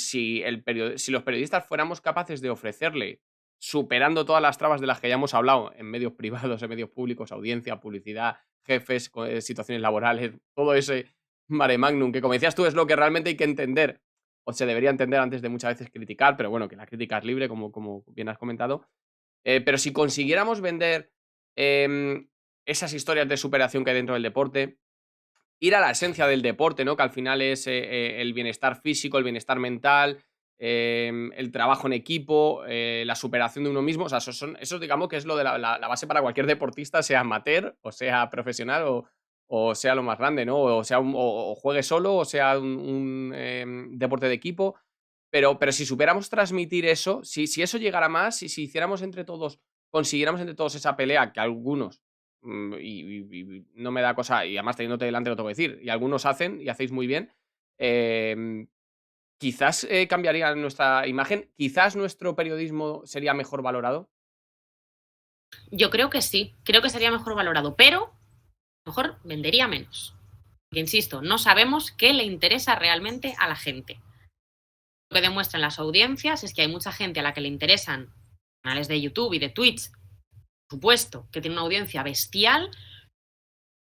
los periodistas fuéramos capaces de ofrecerle, superando todas las trabas de las que ya hemos hablado, en medios privados, en medios públicos, audiencia, publicidad, jefes, situaciones laborales, todo ese mare magnum, que como decías tú, es lo que realmente hay que entender, o se debería entender antes de muchas veces criticar, pero bueno, que la crítica es libre, como bien has comentado. Pero si consiguiéramos vender esas historias de superación que hay dentro del deporte, ir a la esencia del deporte, ¿no? Que al final es el bienestar físico, el bienestar mental, el trabajo en equipo, la superación de uno mismo. O sea, eso digamos que es lo de la base para cualquier deportista, sea amateur, o sea profesional, o sea lo más grande, ¿no? O sea o juegue solo, o sea un deporte de equipo. Pero si supiéramos transmitir eso, si eso llegara más, y si hiciéramos entre todos, consiguiéramos entre todos esa pelea que algunos y no me da cosa, y además teniéndote delante lo tengo que decir, y algunos hacen y hacéis muy bien, em, quizás cambiaría nuestra imagen, quizás nuestro periodismo sería mejor valorado. Yo creo que sí, creo que sería mejor valorado, pero a lo mejor vendería menos. Porque, insisto, no sabemos qué le interesa realmente a la gente. Lo que demuestran las audiencias es que hay mucha gente a la que le interesan canales de YouTube y de Twitch, por supuesto, que tiene una audiencia bestial.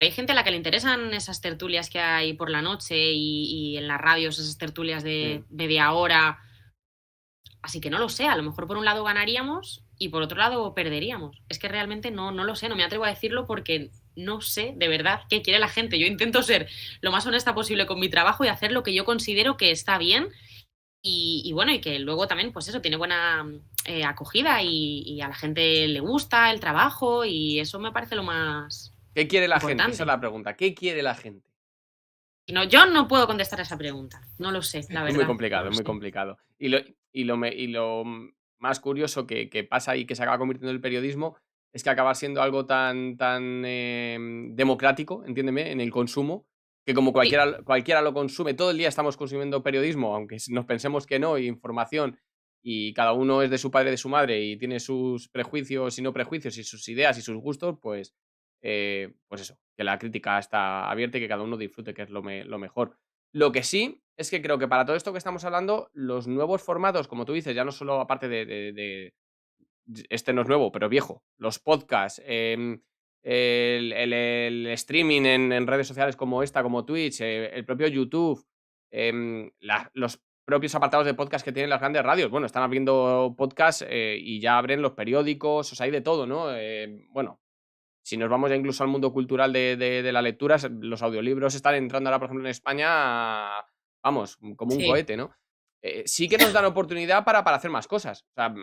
Hay gente a la que le interesan esas tertulias que hay por la noche y en las radios, esas tertulias de Sí. media hora. Así que no lo sé, a lo mejor por un lado ganaríamos y por otro lado perderíamos. Es que realmente no lo sé, no me atrevo a decirlo porque no sé de verdad qué quiere la gente. Yo intento ser lo más honesta posible con mi trabajo y hacer lo que yo considero que está bien y bueno, y que luego también, pues eso, tiene buena acogida y a la gente le gusta el trabajo y eso me parece lo más ¿Qué quiere la gente? Esa es importante. la pregunta. ¿Qué quiere la gente? Y no, yo no puedo contestar a esa pregunta, no lo sé, la Es muy verdad, no complicado, lo es muy sé. complicado. Y lo más curioso que pasa y que se acaba convirtiendo en el periodismo es que acaba siendo algo tan democrático, entiéndeme, en el consumo, que como Sí, cualquiera lo consume, todo el día estamos consumiendo periodismo, aunque nos pensemos que no, y información, y cada uno es de su padre y de su madre y tiene sus prejuicios y no prejuicios y sus ideas y sus gustos, pues eso, que la crítica está abierta y que cada uno disfrute, que es lo mejor. Lo que sí es que creo que para todo esto que estamos hablando, los nuevos formatos, como tú dices, ya no solo aparte este no es nuevo, pero viejo, los podcasts, el streaming en redes sociales como esta, como Twitch, el propio YouTube, los propios apartados de podcast que tienen las grandes radios. Bueno, están abriendo podcasts y ya abren los periódicos, o sea, hay de todo, ¿no? Bueno, si nos vamos ya incluso al mundo cultural de la lectura, los audiolibros están entrando ahora, por ejemplo, en España, vamos, como un sí. cohete, ¿no? Sí que nos dan oportunidad para hacer más cosas. O sea,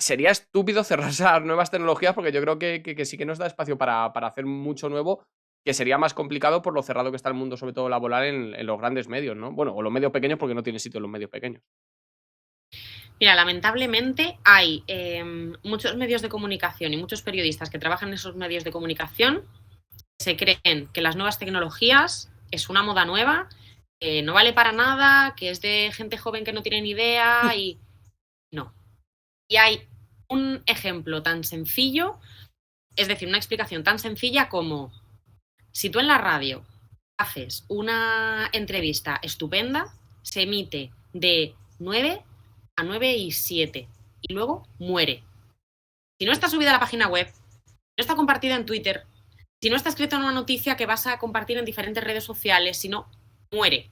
sería estúpido cerrarse a las nuevas tecnologías porque yo creo que sí que nos da espacio para hacer mucho nuevo, que sería más complicado por lo cerrado que está el mundo, sobre todo laboral, en los grandes medios, ¿no? Bueno, o los medios pequeños porque no tiene sitio en los medios pequeños. Mira, lamentablemente hay muchos medios de comunicación y muchos periodistas que trabajan en esos medios de comunicación que se creen que las nuevas tecnologías es una moda nueva, que no vale para nada, que es de gente joven que no tiene ni idea y no. Y hay un ejemplo tan sencillo, es decir, una explicación tan sencilla como si tú en la radio haces una entrevista estupenda, se emite de 9 a 9 y 7 y luego muere. Si no Sí, está subida a la página web, si no está compartida en Twitter, si no está escrita en una noticia que vas a compartir en diferentes redes sociales, si no, muere.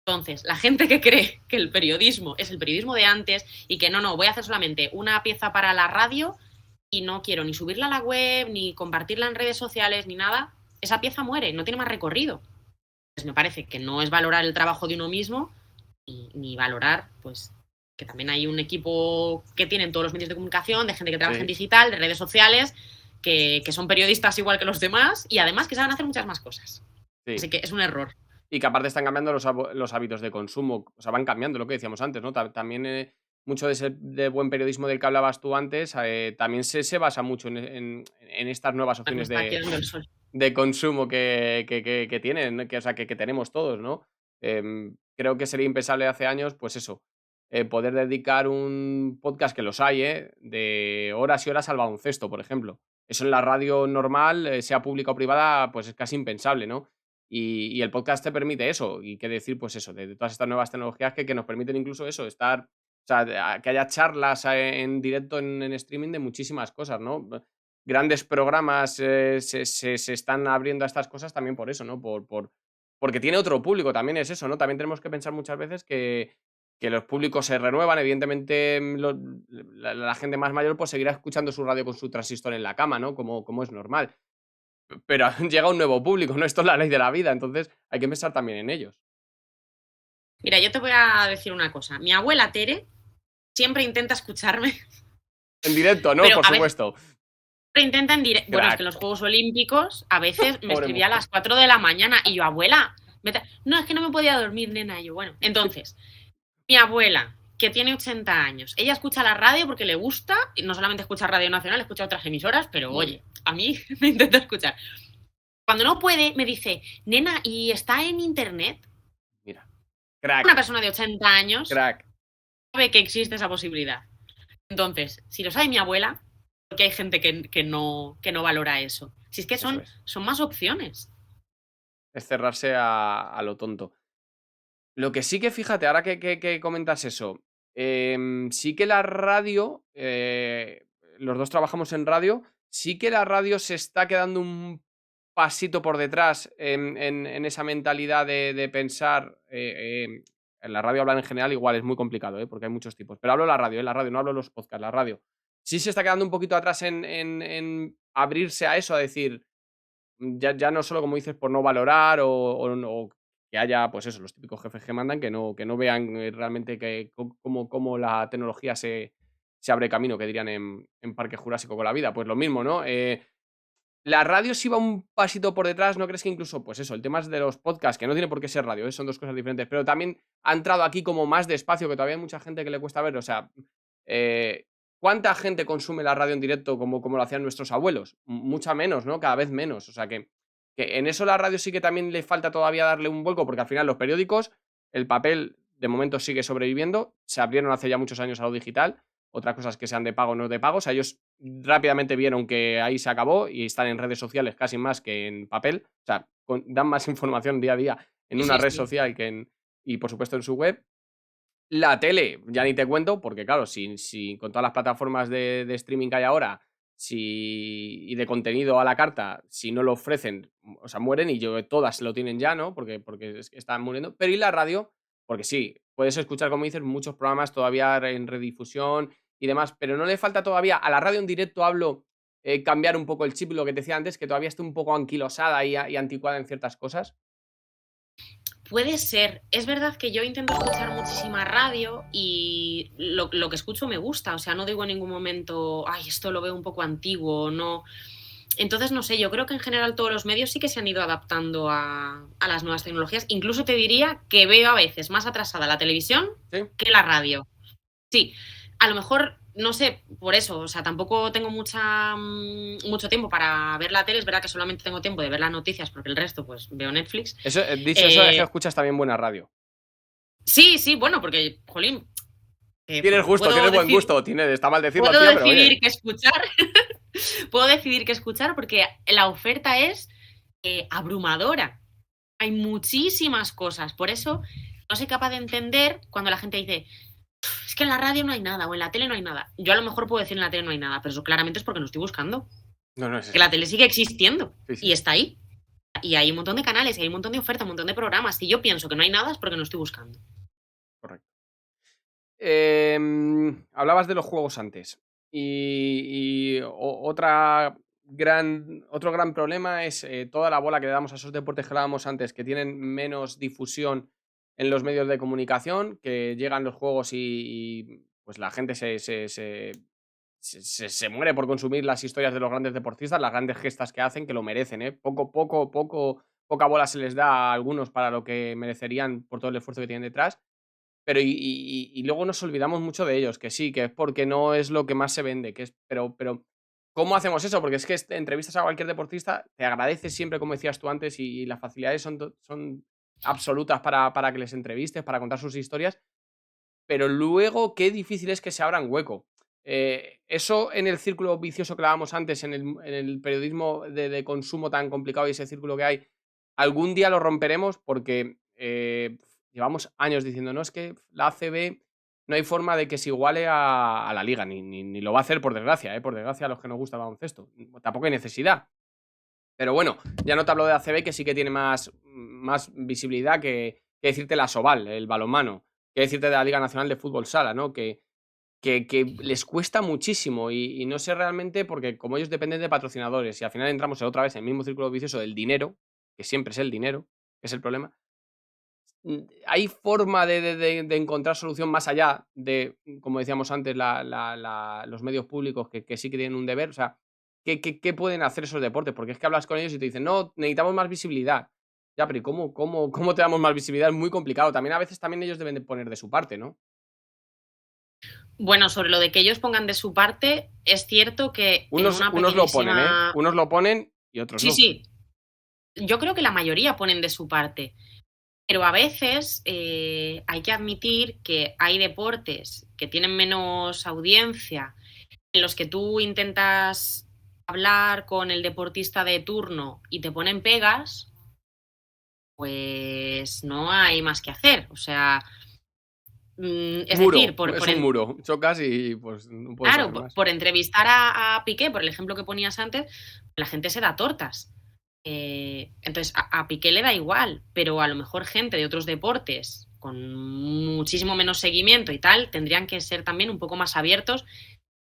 Entonces, la gente que cree que el periodismo es el periodismo de antes y que no, voy a hacer solamente una pieza para la radio y no quiero ni subirla a la web, ni compartirla en redes sociales, ni nada, esa pieza muere, no tiene más recorrido. Pues me parece que no es valorar el trabajo de uno mismo ni valorar, pues, que también hay un equipo que tienen todos los medios de comunicación, de gente que trabaja en sí, digital, de redes sociales, que son periodistas igual que los demás y además que saben hacer muchas más cosas. sí. Así que es un error. Y que aparte están cambiando los hábitos de consumo, o sea, van cambiando lo que decíamos antes, ¿no? También mucho de ese de buen periodismo del que hablabas tú antes, también se basa mucho en estas nuevas Me opciones está quedando el sol. de consumo que tienen, ¿no? Que, o sea, que tenemos todos, ¿no? Creo que sería impensable hace años, pues eso, poder dedicar un podcast, que los hay, de horas y horas al baloncesto, por ejemplo. Eso en la radio normal, sea pública o privada, pues es casi impensable, ¿no? Y el podcast te permite eso, y qué decir, pues eso, de todas estas nuevas tecnologías que nos permiten incluso eso, estar, o sea, que haya charlas en directo en streaming de muchísimas cosas, ¿no? Grandes programas se están abriendo a estas cosas también por eso, ¿no? Porque tiene otro público, también es eso, ¿no? También tenemos que pensar muchas veces que los públicos se renuevan. Evidentemente, la gente más mayor pues seguirá escuchando su radio con su transistor en la cama, ¿no? Como es normal. Pero llega un nuevo público, ¿no? Esto es la ley de la vida, entonces hay que pensar también en ellos. Mira, yo te voy a decir una cosa. Mi abuela Tere siempre intenta escucharme, En directo, ¿no? pero Por a veces supuesto. intenta en directo. Bueno, es que en Crack. los Juegos Olímpicos a veces me Pobre escribía a mujer. las 4 de la mañana y yo, abuela, no, es que no me podía dormir, nena. Y yo, bueno, entonces, mi abuela, que tiene 80 años, ella escucha la radio porque le gusta, y no solamente escucha Radio Nacional, escucha otras emisoras, pero oye, a mí me intenta escuchar. Cuando no puede, me dice, nena, ¿y está en internet? Mira. Crack, Una persona de 80 años crack. sabe que existe esa posibilidad. Entonces, si lo sabe mi abuela, porque hay gente que no valora eso. Si es que Eso son, es. son más opciones. Es cerrarse a lo tonto. Lo que sí que fíjate, ahora que comentas eso, sí que la radio, los dos trabajamos en radio, sí que la radio se está quedando un pasito por detrás en esa mentalidad de pensar. En la radio hablar en general igual es muy complicado, porque hay muchos tipos. Pero hablo de la radio, no hablo de los podcasts, la radio. Sí se está quedando un poquito atrás en abrirse a eso, a decir, ya no solo, como dices, por no valorar o que haya, pues eso, los típicos jefes que mandan, que no vean realmente cómo la tecnología se abre camino, que dirían en Parque Jurásico con la vida. Pues lo mismo, ¿no? La radio sí va un pasito por detrás, ¿no crees que incluso, pues eso, el tema es de los podcasts, que no tiene por qué ser radio, son dos cosas diferentes, pero también ha entrado aquí como más despacio, que todavía hay mucha gente que le cuesta ver, o sea, eh, ¿cuánta gente consume la radio en directo como lo hacían nuestros abuelos? Mucha menos, ¿no? Cada vez menos, o sea que en eso la radio sí que también le falta todavía darle un vuelco, porque al final los periódicos, el papel de momento sigue sobreviviendo, se abrieron hace ya muchos años a lo digital, otra cosa es que sean de pago o no de pago. O sea, ellos rápidamente vieron que ahí se acabó y están en redes sociales casi más que en papel. O sea, dan más información día a día en Sí, una sí, red sí. social y por supuesto en su web. La tele, ya ni te cuento, porque claro, si con todas las plataformas de streaming que hay ahora, y de contenido a la carta, si no lo ofrecen, o sea, mueren y yo todas lo tienen ya, ¿no? Porque es que están muriendo. Pero y la radio, porque sí, puedes escuchar, como dices, muchos programas todavía en redifusión y demás, pero no le falta todavía, a la radio en directo hablo, cambiar un poco el chip, lo que te decía antes, que todavía esté un poco anquilosada y anticuada en ciertas cosas. Puede ser. Es verdad que yo intento escuchar muchísima radio y lo que escucho me gusta. O sea, no digo en ningún momento, ay, esto lo veo un poco antiguo, no. Entonces, no sé, yo creo que en general todos los medios sí que se han ido adaptando a las nuevas tecnologías. Incluso te diría que veo a veces más atrasada la televisión ¿Sí? que la radio. Sí, a lo mejor, no sé, por eso, o sea, tampoco tengo mucho tiempo para ver la tele, es verdad que solamente tengo tiempo de ver las noticias porque el resto, pues, veo Netflix. Eso, dicho eso, es que Eh, escuchas también buena radio. sí, sí, bueno, porque, jolín, Tienes gusto, tienes puedo buen decir, gusto. Está mal decirlo, puedo tía, pero decidir oye. qué escuchar, puedo decidir qué escuchar porque la oferta es abrumadora. Hay muchísimas cosas, por eso no soy capaz de entender cuando la gente dice, es que en la radio no hay nada o en la tele no hay nada. Yo a lo mejor puedo decir en la tele no hay nada, pero eso claramente es porque no estoy buscando. No, no, es Que así. la tele sigue existiendo Sí, sí, y está ahí. Y hay un montón de canales, y hay un montón de oferta, un montón de programas. Si yo pienso que no hay nada es porque no estoy buscando. correcto. Hablabas de los juegos antes. Otro gran problema es toda la bola que le damos a esos deportes que hablábamos antes, que tienen menos difusión en los medios de comunicación, que llegan los juegos pues la gente se muere por consumir las historias de los grandes deportistas, las grandes gestas que hacen, que lo merecen, ¿eh? Poca bola se les da a algunos para lo que merecerían por todo el esfuerzo que tienen detrás. Pero y luego nos olvidamos mucho de ellos, que sí, que es porque no es lo que más se vende, que es pero, ¿cómo hacemos eso? Porque es que entrevistas a cualquier deportista, te agradece siempre, como decías tú antes, y las facilidades son absolutas para que les entrevistes, para contar sus historias, pero luego qué difícil es que se abran hueco. Eso en el círculo vicioso que hablábamos antes, en el periodismo de consumo tan complicado y ese círculo que hay, algún día lo romperemos porque llevamos años diciendo, no, es que la ACB no hay forma de que se iguale a la liga, ni lo va a hacer por desgracia, por desgracia a los que nos gusta el baloncesto. Tampoco hay necesidad. Pero bueno, ya no te hablo de ACB, que sí que tiene más visibilidad que decirte la Soval, el balonmano, que decirte de la Liga Nacional de Fútbol Sala, ¿no? Que les cuesta muchísimo y no sé realmente porque como ellos dependen de patrocinadores y al final entramos otra vez en el mismo círculo vicioso del dinero, que siempre es el dinero, que es el problema. ¿Hay forma de encontrar solución más allá de, como decíamos antes, los medios públicos que sí que tienen un deber? O sea, ¿qué pueden hacer esos deportes? Porque es que hablas con ellos y te dicen, no, necesitamos más visibilidad. Ya, pero ¿y cómo te damos más visibilidad? Es muy complicado. También a veces también ellos deben de poner de su parte, ¿no? Bueno, sobre lo de que ellos pongan de su parte, es cierto que en Unos, una unos lo ponen, ¿eh? pequeñísima... Unos lo ponen y otros Sí, no. sí, yo creo que la mayoría ponen de su parte, pero a veces hay que admitir que hay deportes que tienen menos audiencia, en los que tú intentas hablar con el deportista de turno y te ponen pegas, pues no hay más que hacer. O sea, es decir, Muro, es un muro. Chocas y pues no puedes claro, hacer más. por entrevistar a Piqué, por el ejemplo que ponías antes, la gente se da tortas. Entonces, a Piqué le da igual, pero a lo mejor gente de otros deportes con muchísimo menos seguimiento y tal, tendrían que ser también un poco más abiertos.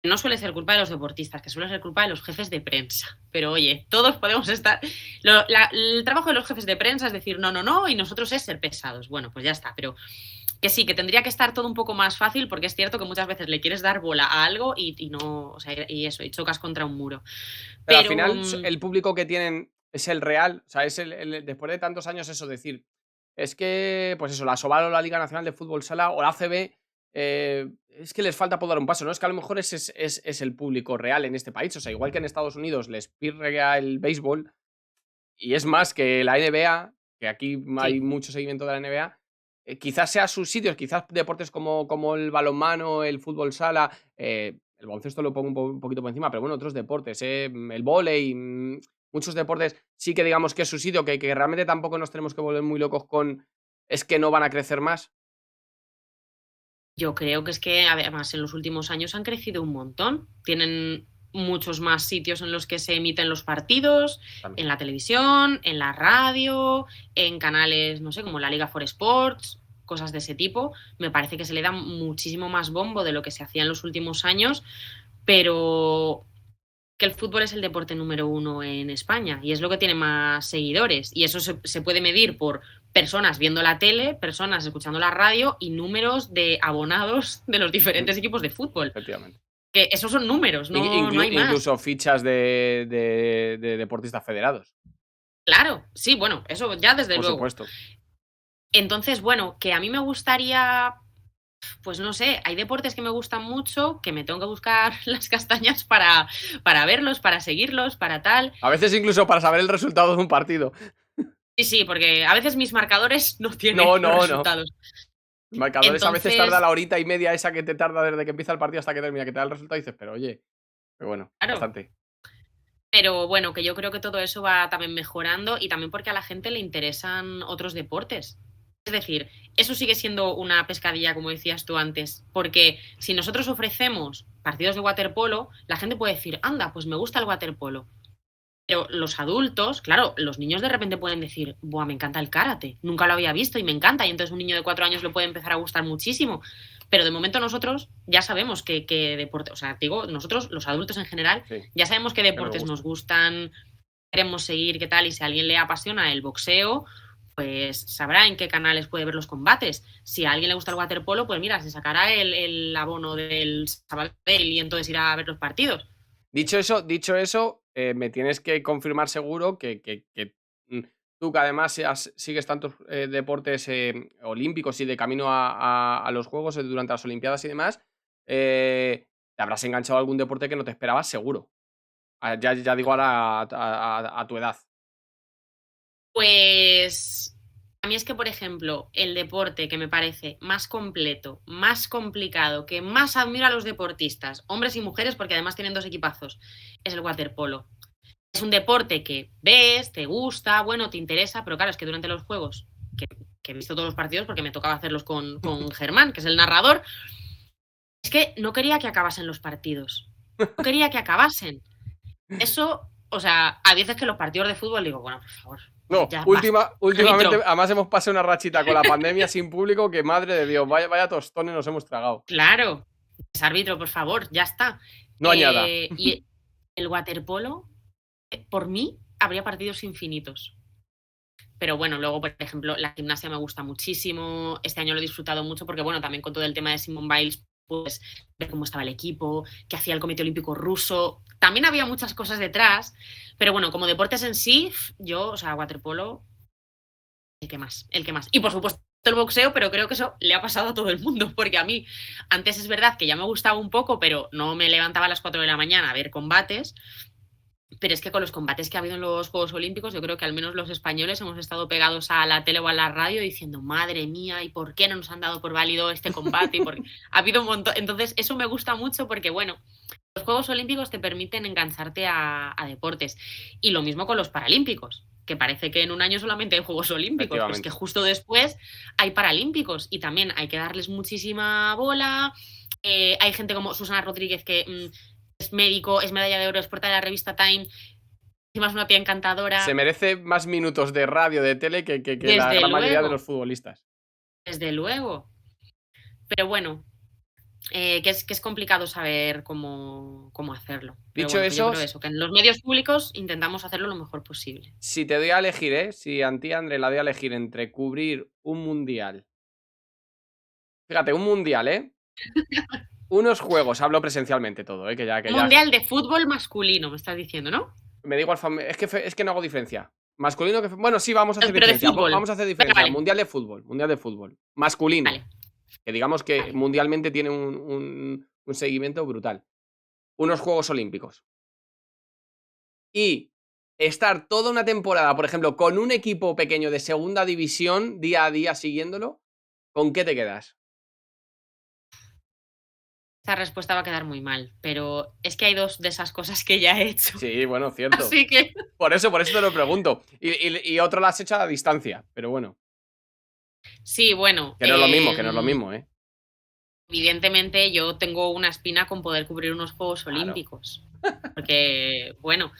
No suele ser culpa de los deportistas, que suele ser culpa de los jefes de prensa. Pero oye, todos podemos estar... el trabajo de los jefes de prensa es decir no, no, no, y nosotros es ser pesados. Bueno, pues ya está, pero que sí, que tendría que estar todo un poco más fácil porque es cierto que muchas veces le quieres dar bola a algo y no, o sea, y eso, y chocas contra un muro. Pero al Pero final el público que tienen es el real, o sea, es después de tantos años eso, decir, es que, pues eso, la Soval o la Liga Nacional de Fútbol Sala o la ACB, es que les falta por dar un paso, ¿no? Es que a lo mejor ese es el público real en este país, o sea, igual que en Estados Unidos les pirrea el béisbol y es más que la NBA, que aquí hay sí, mucho seguimiento de la NBA, quizás sea sus sitios, quizás deportes como el balonmano, el fútbol sala, el baloncesto lo pongo un poquito por encima, pero bueno, otros deportes, el vóley, muchos deportes sí que digamos que es su sitio, que realmente tampoco nos tenemos que volver muy locos con es que no van a crecer más. yo creo que es que además en los últimos años han crecido un montón. Tienen muchos más sitios en los que se emiten los partidos, También. en la televisión, en la radio, en canales, no sé, como la Liga for Sports, cosas de ese tipo. Me parece que se le da muchísimo más bombo de lo que se hacía en los últimos años, pero que el fútbol es el deporte número uno en España y es lo que tiene más seguidores. Y eso se puede medir por personas viendo la tele, personas escuchando la radio y números de abonados de los Ujú, diferentes equipos de fútbol. efectivamente. Que esos son números, no hay más. Incluso fichas de deportistas federados, Claro, sí, bueno, eso ya desde por luego. supuesto. Entonces, bueno, que a mí me gustaría, pues no sé, hay deportes que me gustan mucho, que me tengo que buscar las castañas para verlos, para seguirlos, para tal. A veces incluso para saber el resultado de un partido. Sí, sí, porque a veces mis marcadores no tienen No, los no, no. resultados. Marcadores a veces tarda Entonces, la horita y media esa que te tarda desde que empieza el partido hasta que termina, que te da el resultado y dices, pero oye, pero bueno, claro, bastante. pero bueno, que yo creo que todo eso va también mejorando y también porque a la gente le interesan otros deportes. Es decir, eso sigue siendo una pescadilla, como decías tú antes, porque si nosotros ofrecemos partidos de waterpolo, la gente puede decir, anda, pues me gusta el waterpolo. Pero los adultos, claro, los niños de repente pueden decir, buah, me encanta el karate, nunca lo había visto y me encanta, y entonces un niño de 4 años le puede empezar a gustar muchísimo. Pero de momento nosotros ya sabemos qué deporte, o sea, digo, nosotros, los adultos en general, Sí, ya sabemos qué que nos deportes nos gusta. gustan, queremos seguir, qué tal, y si a alguien le apasiona el boxeo, pues sabrá en qué canales puede ver los combates. Si a alguien le gusta el waterpolo, pues mira, se sacará el abono del Sabadell y entonces irá a ver los partidos. Dicho eso, me tienes que confirmar seguro que tú que además sigues tantos deportes olímpicos y de camino a los Juegos durante las Olimpiadas y demás, te habrás enganchado a algún deporte que no te esperabas seguro. Ya digo ahora a tu edad. Pues a mí es que, por ejemplo, el deporte que me parece más completo, más complicado, que más admiro a los deportistas, hombres y mujeres, porque además tienen 2 equipazos, es el waterpolo. Es un deporte que ves, te gusta, bueno, te interesa, pero claro, es que durante los juegos, que he visto todos los partidos porque me tocaba hacerlos con Germán, que es el narrador, es que no quería que acabasen los partidos. No quería que acabasen. Eso, o sea, a veces que los partidos de fútbol digo, bueno, por favor, No, ya basta. últimamente, Árbitro. además hemos pasado una rachita con la pandemia sin público que madre de Dios, vaya tostones nos hemos tragado. Claro, es árbitro, por favor, ya está. No añada. Y el waterpolo, por mí, habría partidos infinitos. Pero bueno, luego, por ejemplo, la gimnasia me gusta muchísimo. Este año lo he disfrutado mucho porque, bueno, también con todo el tema de Simone Biles, pues ver cómo estaba el equipo, qué hacía el Comité Olímpico Ruso. También había muchas cosas detrás, pero bueno, como deportes en sí, yo, o sea, waterpolo, el que más, el que más. Y por supuesto el boxeo, pero creo que eso le ha pasado a todo el mundo, porque a mí antes es verdad que ya me gustaba un poco, pero no me levantaba a las 4 de la mañana a ver combates. Pero es que con los combates que ha habido en los Juegos Olímpicos, yo creo que al menos los españoles hemos estado pegados a la tele o a la radio diciendo, madre mía, ¿y por qué no nos han dado por válido este combate? Porque ha habido un montón. Entonces, eso me gusta mucho porque, bueno, los Juegos Olímpicos te permiten engancharte a deportes. Y lo mismo con los Paralímpicos, que parece que en un año solamente hay Juegos Olímpicos, pues que justo después hay Paralímpicos y también hay que darles muchísima bola. Hay gente como Susana Rodríguez que es médico, es medalla de oro, es portada de la revista Time, encima es una tía encantadora. Se merece más minutos de radio, de tele que la gran mayoría de los futbolistas. Desde luego. Pero bueno, que es complicado saber cómo hacerlo. Pero Dicho bueno, eso, yo creo eso, que en los medios públicos intentamos hacerlo lo mejor posible. Si te doy a elegir, si a ti, André, la doy a elegir entre cubrir un mundial. Fíjate, un mundial, unos juegos, hablo presencialmente todo, que ya. Mundial de fútbol masculino, me estás diciendo, ¿no? Me digo es que no hago diferencia. Masculino que. Bueno, sí, vamos a hacer Pero diferencia. de fútbol. Vamos a hacer diferencia. Vale. Mundial de fútbol. Masculino. Vale. Que digamos que mundialmente tiene un seguimiento brutal. Unos Juegos Olímpicos. Y estar toda una temporada, por ejemplo, con un equipo pequeño de segunda división, día a día siguiéndolo, ¿con qué te quedas? Esta respuesta va a quedar muy mal, pero es que hay 2 de esas cosas que ya he hecho. Sí, bueno, cierto. Así que. Por eso te lo pregunto. Y otro lo has hecho a distancia, pero bueno. Sí, bueno. Que no es lo mismo, Evidentemente, yo tengo una espina con poder cubrir unos Juegos Olímpicos. Porque, bueno.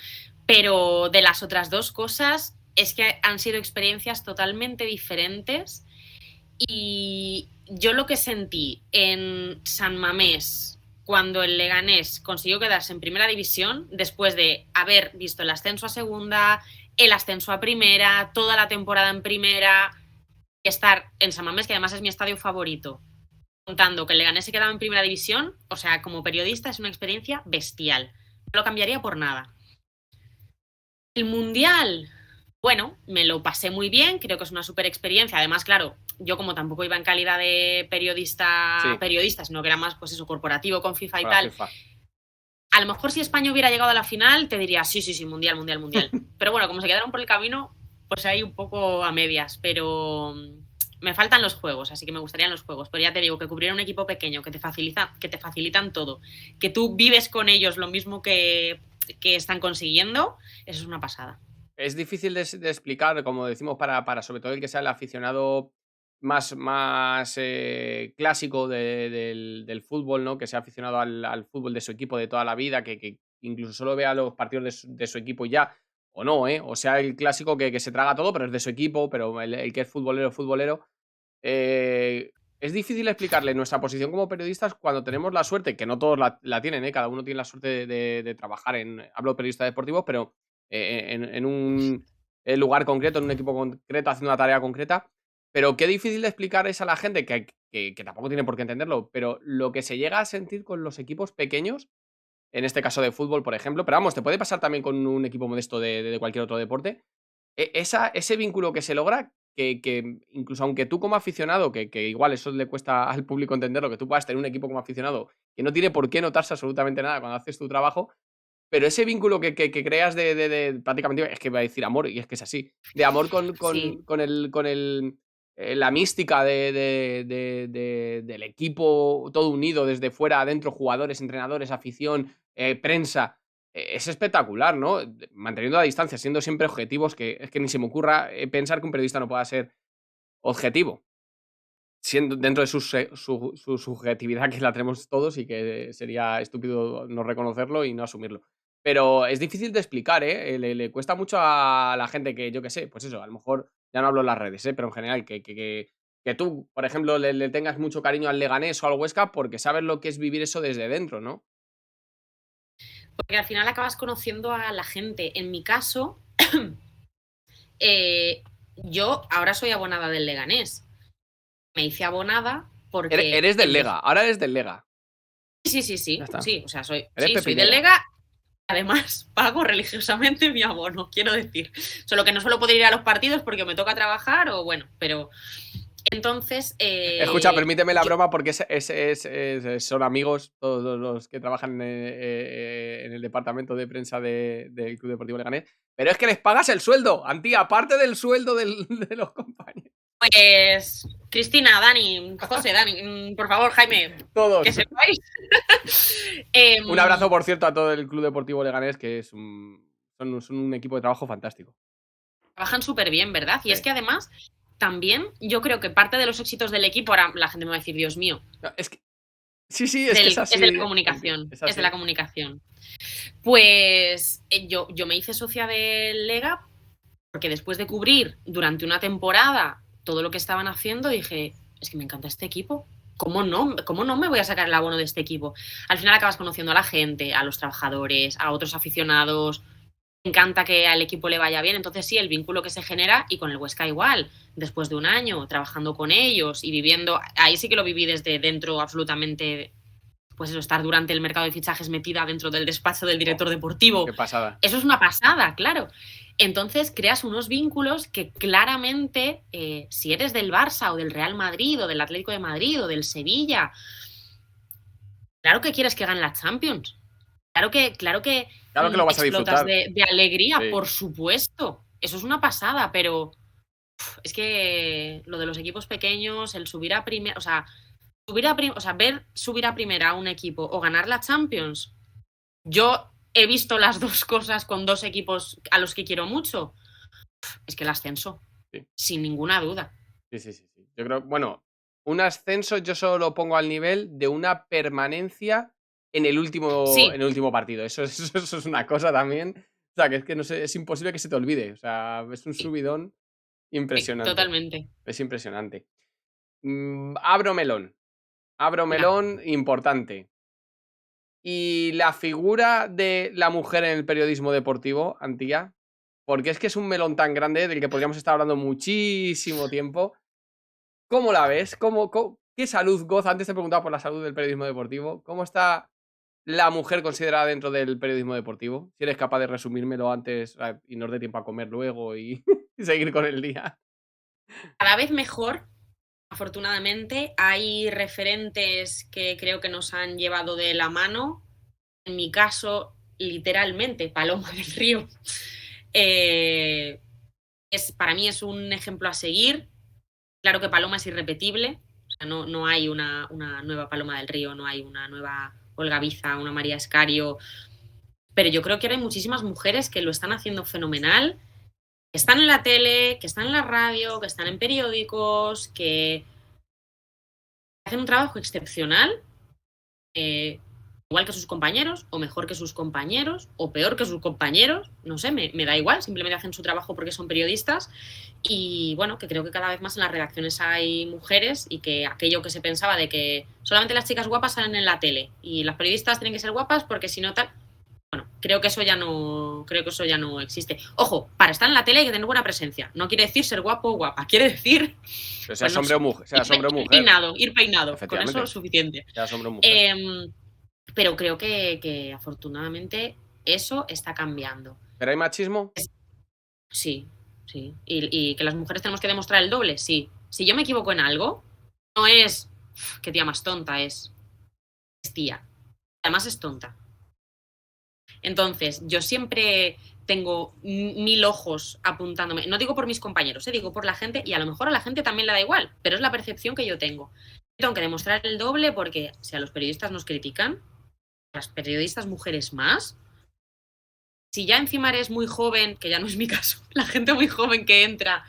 Pero de las otras 2 cosas, es que han sido experiencias totalmente diferentes. Y yo lo que sentí en San Mamés, cuando el Leganés consiguió quedarse en primera división, después de haber visto el ascenso a segunda, el ascenso a primera, toda la temporada en primera, y estar en San Mamés, que además es mi estadio favorito, contando que el Leganés se quedaba en primera división, o sea, como periodista es una experiencia bestial. No lo cambiaría por nada. El Mundial, bueno, me lo pasé muy bien, creo que es una súper experiencia. Además, claro, yo como tampoco iba en calidad de periodista, sino que era más, pues eso, corporativo con FIFA y tal. A lo mejor si España hubiera llegado a la final, te diría, sí, mundial. Pero bueno, como se quedaron por el camino, pues ahí un poco a medias. Pero me faltan los juegos, así que me gustarían los juegos. Pero ya te digo, que cubrir un equipo pequeño, que te facilitan todo, que tú vives con ellos lo mismo que están consiguiendo, eso es una pasada. Es difícil de explicar, como decimos, para sobre todo el que sea el aficionado más clásico del fútbol, ¿no? Que sea aficionado al fútbol de su equipo de toda la vida, que incluso solo vea los partidos de su equipo y ya, o no, o sea, el clásico que se traga todo, pero es de su equipo, pero el que es futbolero. Es difícil explicarle nuestra posición como periodistas cuando tenemos la suerte, que no todos la tienen, cada uno tiene la suerte de trabajar hablo de periodistas deportivos, pero en un lugar concreto, en un equipo concreto, haciendo una tarea concreta. Pero qué difícil de explicar es a la gente que tampoco tiene por qué entenderlo, pero lo que se llega a sentir con los equipos pequeños, en este caso de fútbol, por ejemplo, pero vamos, te puede pasar también con un equipo modesto de cualquier otro deporte, ese vínculo que se logra, que incluso aunque tú como aficionado, que igual eso le cuesta al público entenderlo, que tú puedas tener un equipo como aficionado que no tiene por qué notarse absolutamente nada cuando haces tu trabajo, pero ese vínculo que creas de prácticamente, es que iba a decir amor, y es que es así, de amor con Sí. con con el con el, la mística del equipo todo unido desde fuera a adentro, jugadores, entrenadores, afición, prensa, es espectacular, ¿no? Manteniendo la distancia, siendo siempre objetivos, que es que ni se me ocurra, pensar que un periodista no pueda ser objetivo, siendo dentro de su subjetividad, que la tenemos todos y que sería estúpido no reconocerlo y no asumirlo. Pero es difícil de explicar, ¿eh? Le cuesta mucho a la gente que, yo qué sé, pues eso, a lo mejor ya no hablo en las redes, ¿eh? Pero en general, que tú, por ejemplo, le tengas mucho cariño al Leganés o al Huesca porque sabes lo que es vivir eso desde dentro, ¿no? Porque al final acabas conociendo a la gente. En mi caso, yo ahora soy abonada del Leganés. Me hice abonada porque Eres del Lega, ahora eres del Lega. Sí, sí, Ya sí, está. sí, o sea, Eres soy del pepinera. Lega, además pago religiosamente mi abono, quiero decir. Solo que no suelo poder ir a los partidos porque me toca trabajar o bueno, pero entonces Escucha, permíteme la yo broma porque son amigos todos los que trabajan en el departamento de prensa del Club Deportivo Leganés. Pero es que les pagas el sueldo, Antí, aparte del sueldo de los compañeros. pues Cristina, Dani, José, Dani, por favor, Jaime, que Todos. sepáis. Un abrazo, por cierto, a todo el Club Deportivo Leganés, que son un equipo de trabajo fantástico. Trabajan súper bien, ¿verdad? Y es Sí. que además, también yo creo que parte de los éxitos del equipo, ahora la gente me va a decir, Dios mío, No, es que, sí, es que es es de la así, comunicación, es es de la así. comunicación. Pues yo me hice socia del Lega porque después de cubrir durante una temporada todo lo que estaban haciendo, dije, es que me encanta este equipo. ¿Cómo no me voy a sacar el abono de este equipo? Al final acabas conociendo a la gente, a los trabajadores, a otros aficionados. Me encanta que al equipo le vaya bien. Entonces, sí, el vínculo que se genera, y con el Huesca igual, después de un año trabajando con ellos y viviendo, ahí sí que lo viví desde dentro absolutamente, pues eso, estar durante el mercado de fichajes metida dentro del despacho del Oh, director deportivo. qué pasada. Eso es una pasada, claro. Entonces creas unos vínculos que claramente, si eres del Barça o del Real Madrid o del Atlético de Madrid o del Sevilla, claro que quieres que gane la Champions. Claro que Claro que lo vas a explotas disfrutar. de alegría, Sí. por supuesto. Eso es una pasada, pero es que lo de los equipos pequeños, el subir a primera, o sea, ver subir a primera a un equipo o ganar la Champions. Yo he visto las dos cosas con dos equipos a los que quiero mucho. Es que el ascenso, Sí. sin ninguna duda. Sí, sí, sí, sí. Yo creo, bueno, un ascenso yo solo lo pongo al nivel de una permanencia en Sí, el último partido. Eso es una cosa también. O sea, que es que no sé, es imposible que se te olvide. O sea, es un sí, subidón sí, impresionante. totalmente. Es impresionante. Abro melón. Abro Venga. melón importante. Y la figura de la mujer en el periodismo deportivo, Antía, porque es que es un melón tan grande del que podríamos estar hablando muchísimo tiempo. ¿Cómo la ves? ¿Qué salud goza? Antes te he preguntado por la salud del periodismo deportivo. ¿Cómo está la mujer considerada dentro del periodismo deportivo? Si eres capaz de resumírmelo antes y nos dé tiempo a comer luego y, y seguir con el día. Cada vez mejor, afortunadamente. Hay referentes que creo que nos han llevado de la mano. En mi caso, literalmente, Paloma del Río. Eh, para mí es un ejemplo a seguir. Claro que Paloma es irrepetible. O sea, no hay una nueva Paloma del Río, no hay una nueva Olga Biza, una María Escario. Pero yo creo que ahora hay muchísimas mujeres que lo están haciendo fenomenal, que están en la tele, que están en la radio, que están en periódicos, que hacen un trabajo excepcional, eh, igual que sus compañeros, o mejor que sus compañeros, o peor que sus compañeros, no sé, me da igual, simplemente hacen su trabajo porque son periodistas. Y bueno, que creo que cada vez más en las redacciones hay mujeres y que aquello que se pensaba de que solamente las chicas guapas salen en la tele y las periodistas tienen que ser guapas porque si no tal, bueno, creo que eso ya no existe. Ojo, para estar en la tele hay que tener buena presencia. No quiere decir ser guapo o guapa, quiere decir, Pero pues no seas hombre o sé, mujer, seas hombre o mujer, ir peinado. Con eso es efectivamente. suficiente. Seas hombre o mujer. Eh, pero creo que afortunadamente eso está cambiando. ¿Pero hay machismo? Sí, sí. Y que las mujeres tenemos que demostrar el doble, sí. Si yo me equivoco en algo, no es qué tía más tonta es tía. Además es tonta. Entonces, yo siempre tengo 1000 ojos apuntándome. No digo por mis compañeros, digo por la gente, y a lo mejor a la gente también le da igual, pero es la percepción que yo tengo. Tengo que demostrar el doble porque si a los periodistas nos critican, las periodistas mujeres más, si ya encima eres muy joven, que ya no es mi caso, la gente muy joven que entra,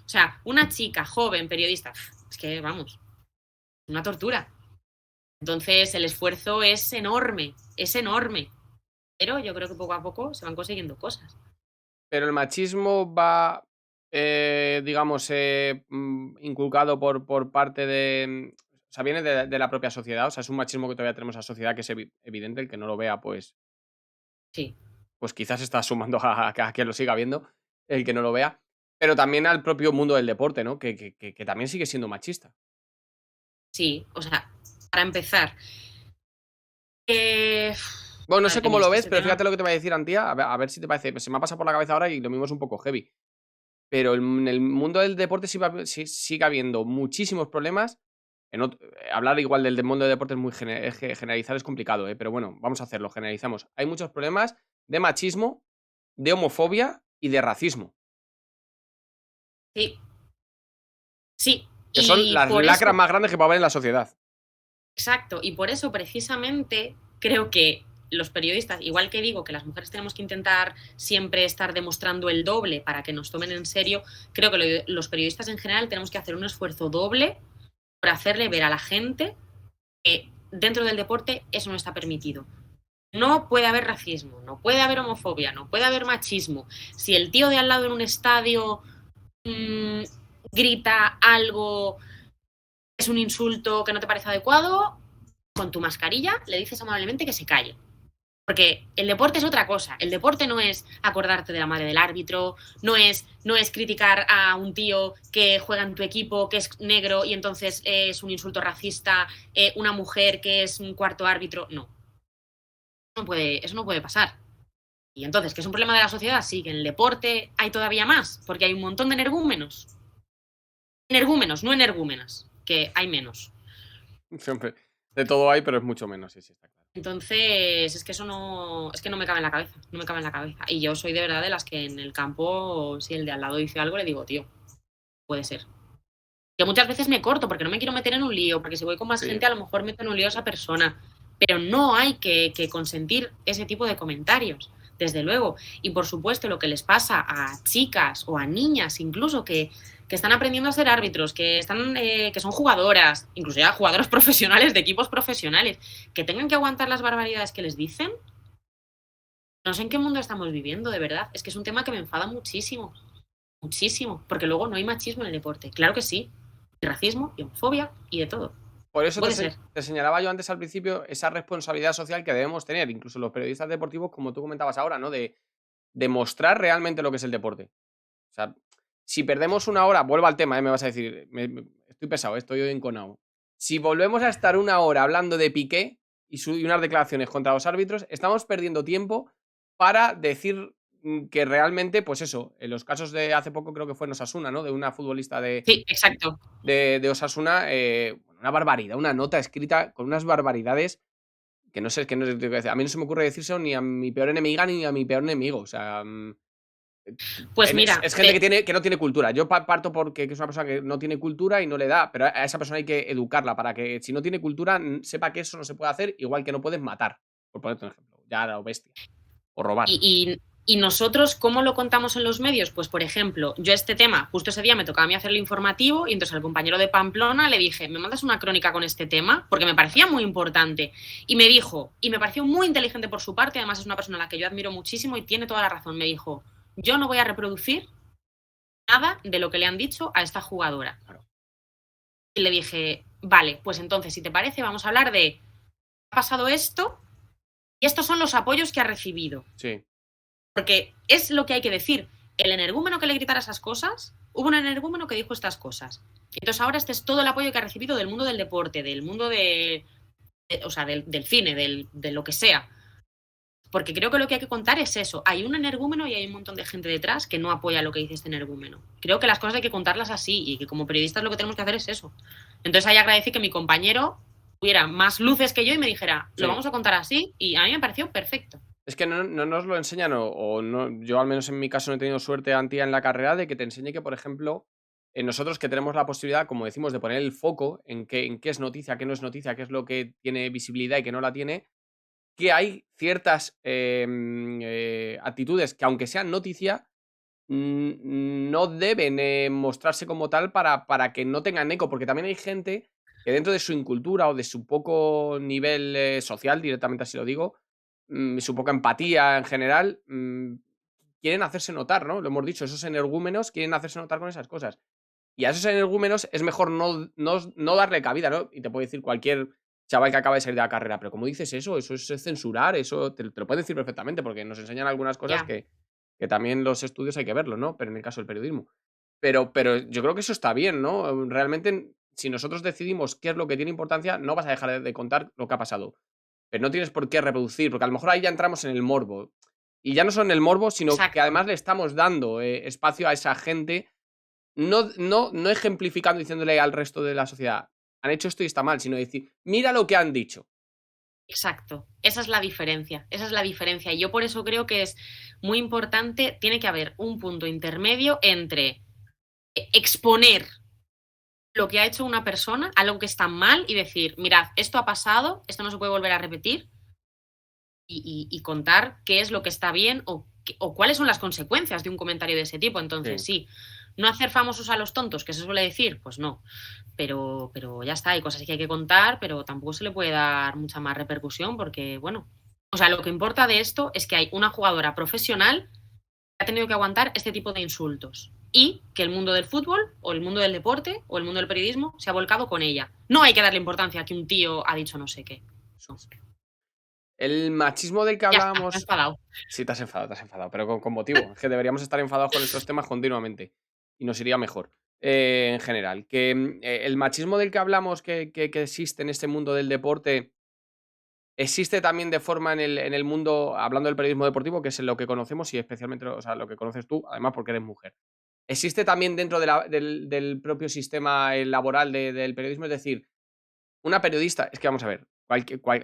o sea, una chica joven periodista, es que vamos, una tortura. Entonces el esfuerzo es enorme, pero yo creo que poco a poco se van consiguiendo cosas. Pero el machismo va, digamos, inculcado por parte de... O sea, viene de la propia sociedad. O sea, es un machismo que todavía tenemos en la sociedad que es evidente. El que no lo vea, Sí, pues quizás está sumando a que lo siga viendo, el que no lo vea. Pero también al propio mundo del deporte, ¿no? Que también sigue siendo machista. sí, o sea, para empezar, eh, Bueno, no sé madre cómo mía, es lo que ves, este pero tema, fíjate lo que te va a decir Antía, a ver si te parece. Se me ha pasado por la cabeza ahora y lo mismo es un poco heavy. Pero en el mundo del deporte sigue habiendo muchísimos problemas. Hablar igual del mundo del deporte es muy generalizar es complicado, pero bueno, vamos a hacerlo, generalizamos. Hay muchos problemas de machismo, de homofobia y de racismo, sí, sí, que son y las por lacras eso, más grandes que puede haber en la sociedad. exacto, y por eso precisamente creo que los periodistas, igual que digo que las mujeres tenemos que intentar siempre estar demostrando el doble para que nos tomen en serio, creo que los periodistas en general tenemos que hacer un esfuerzo doble por hacerle ver a la gente que dentro del deporte eso no está permitido. No puede haber racismo, no puede haber homofobia, no puede haber machismo. Si el tío de al lado en un estadio mmm, grita algo, es un insulto que no te parece adecuado, con tu mascarilla le dices amablemente que se calle. Porque el deporte es otra cosa. El deporte no es acordarte de la madre del árbitro, no es criticar a un tío que juega en tu equipo, que es negro y entonces es un insulto racista, una mujer que es un cuarto árbitro. No, eso no puede pasar. Y entonces, ¿que es un problema de la sociedad? Sí, que en el deporte hay todavía más, porque hay un montón de energúmenos. Energúmenos, no energúmenas, que hay menos. Siempre. De todo hay, pero es mucho menos, sí, sí, está claro. Entonces, es que eso no, es que no me cabe en la cabeza, no me cabe en la cabeza. Y yo soy de verdad de las que en el campo, si el de al lado dice algo, le digo, tío, puede ser. Yo muchas veces me corto porque no me quiero meter en un lío, porque si voy con más Sí. gente a lo mejor meto en un lío a esa persona. Pero no hay que consentir ese tipo de comentarios, desde luego. Y por supuesto, lo que les pasa a chicas o a niñas incluso que están aprendiendo a ser árbitros, que son jugadoras, incluso ya jugadoras profesionales de equipos profesionales, que tengan que aguantar las barbaridades que les dicen, no sé en qué mundo estamos viviendo, de verdad. Es que es un tema que me enfada muchísimo, muchísimo, porque luego no hay machismo en el deporte. Claro que sí, y racismo, y homofobia, y de todo. Por eso Puede ser. te señalaba yo antes al principio esa responsabilidad social que debemos tener, incluso los periodistas deportivos, como tú comentabas ahora, ¿no? De demostrar realmente lo que es el deporte. O sea, si perdemos una hora, vuelvo al tema, me vas a decir, estoy pesado, estoy hoy enconado. Si volvemos a estar una hora hablando de Piqué y unas declaraciones contra los árbitros, estamos perdiendo tiempo para decir que realmente, pues eso, en los casos de hace poco creo que fue en Osasuna, ¿no? De una futbolista Sí, exacto. de Osasuna, una barbaridad, una nota escrita con unas barbaridades que no sé, que no sé, a mí no se me ocurre decirse ni a mi peor enemiga ni a mi peor enemigo. O sea, Pues mira, es gente que no tiene cultura. Yo parto porque es una persona que no tiene cultura y no le da, pero a esa persona hay que educarla para que si no tiene cultura sepa que eso no se puede hacer, igual que no puedes matar, por ponerte un ejemplo, ya a lo bestia, o robar. y nosotros, ¿cómo lo contamos en los medios? Pues, por ejemplo, yo este tema, justo ese día me tocaba a mí hacer el informativo y entonces al compañero de Pamplona le dije, ¿me mandas una crónica con este tema? Porque me parecía muy importante. Y me dijo, y me pareció muy inteligente por su parte, además es una persona a la que yo admiro muchísimo y tiene toda la razón, me dijo, yo no voy a reproducir nada de lo que le han dicho a esta jugadora. Claro. Y le dije, vale, pues entonces, si te parece, vamos a hablar de, ha pasado esto y estos son los apoyos que ha recibido. Sí. Porque es lo que hay que decir. El energúmeno que le gritara esas cosas, hubo un energúmeno que dijo estas cosas. Entonces ahora este es todo el apoyo que ha recibido del mundo del deporte, del mundo o sea, del cine, de lo que sea. Porque creo que lo que hay que contar es eso. Hay un energúmeno y hay un montón de gente detrás que no apoya lo que dice este energúmeno. Creo que las cosas hay que contarlas así y que como periodistas lo que tenemos que hacer es eso. Entonces ahí agradecí que mi compañero tuviera más luces que yo y me dijera, lo Sí. vamos a contar así, y a mí me pareció perfecto. Es que no nos lo enseñan, o no, yo al menos en mi caso no he tenido suerte, Antía, en la carrera, de que te enseñe que, por ejemplo, nosotros que tenemos la posibilidad, como decimos, de poner el foco en qué es noticia, qué no es noticia, qué es lo que tiene visibilidad y qué no la tiene, que hay ciertas actitudes que, aunque sean noticia, no deben mostrarse como tal para que no tengan eco, porque también hay gente que dentro de su incultura o de su poco nivel social, directamente así lo digo, su poca empatía en general, quieren hacerse notar, ¿no? Lo hemos dicho, esos energúmenos quieren hacerse notar con esas cosas. Y a esos energúmenos es mejor no darle cabida, ¿no? Y te puede decir cualquier chaval que acaba de salir de la carrera, pero ¿cómo dices eso? Eso es censurar, eso te lo puede decir perfectamente, porque nos enseñan algunas cosas Ya, que también los estudios hay que verlo, ¿no? Pero en el caso del periodismo. Pero yo creo que eso está bien, ¿no? Realmente, si nosotros decidimos qué es lo que tiene importancia, no vas a dejar de contar lo que ha pasado. Pero no tienes por qué reproducir, porque a lo mejor ahí ya entramos en el morbo. Y ya no solo en el morbo, sino que exacto, además le estamos dando espacio a esa gente, no ejemplificando diciéndole al resto de la sociedad, han hecho esto y está mal, sino decir, mira lo que han dicho. exacto. Esa es la diferencia, esa es la diferencia. Y yo por eso creo que es muy importante, tiene que haber un punto intermedio entre exponer lo que ha hecho una persona, algo que está mal, y decir, mirad, esto ha pasado, esto no se puede volver a repetir, y contar qué es lo que está bien o cuáles son las consecuencias de un comentario de ese tipo. Entonces, Sí. sí, no hacer famosos a los tontos, que se suele decir, pues no. Pero ya está, hay cosas que hay que contar, pero tampoco se le puede dar mucha más repercusión porque, bueno, o sea, lo que importa de esto es que hay una jugadora profesional que ha tenido que aguantar este tipo de insultos y que el mundo del fútbol o el mundo del deporte o el mundo del periodismo se ha volcado con ella. No hay que darle importancia a que un tío ha dicho no sé qué. Eso No. es. El machismo del que Ya está, me he hablábamos. enfadado. Sí, te has enfadado, pero con motivo. Es que deberíamos estar enfadados con estos temas continuamente y nos iría mejor. En general, que el machismo del que hablamos que existe en este mundo del deporte, existe también de forma en el mundo, hablando del periodismo deportivo, que es lo que conocemos y especialmente, o sea, lo que conoces tú, además porque eres mujer. ¿Existe también dentro del propio sistema laboral del periodismo? Es decir, una periodista, es que vamos a ver,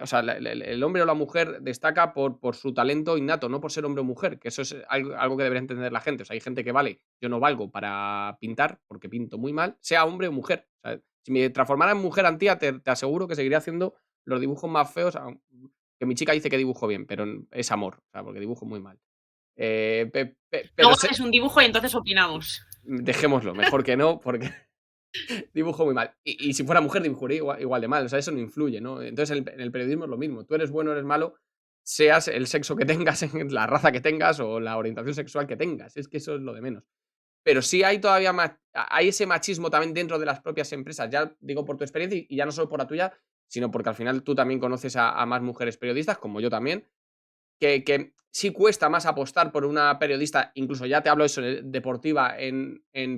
o sea, el hombre o la mujer destaca por su talento innato, no por ser hombre o mujer, que eso es algo que debería entender la gente. O sea, hay gente que vale, yo no valgo para pintar, porque pinto muy mal, sea hombre o mujer. O sea, si me transformara en mujer Antía, te aseguro que seguiría haciendo los dibujos más feos, que mi chica dice que dibujo bien, pero es amor, o sea, porque dibujo muy mal. Pero Luego haces un dibujo y entonces opinamos. dejémoslo, mejor que no, porque dibujo muy mal. Y si fuera mujer, dibujaría igual de mal. O sea, eso no influye, ¿no? Entonces, en el periodismo es lo mismo. Tú eres bueno o eres malo, seas el sexo que tengas, la raza que tengas o la orientación sexual que tengas. Es que eso es lo de menos. Pero sí hay todavía más, hay ese machismo también dentro de las propias empresas. Ya digo por tu experiencia y ya no solo por la tuya, sino porque al final tú también conoces a más mujeres periodistas, como yo también, que sí cuesta más apostar por una periodista, incluso ya te hablo eso, deportiva,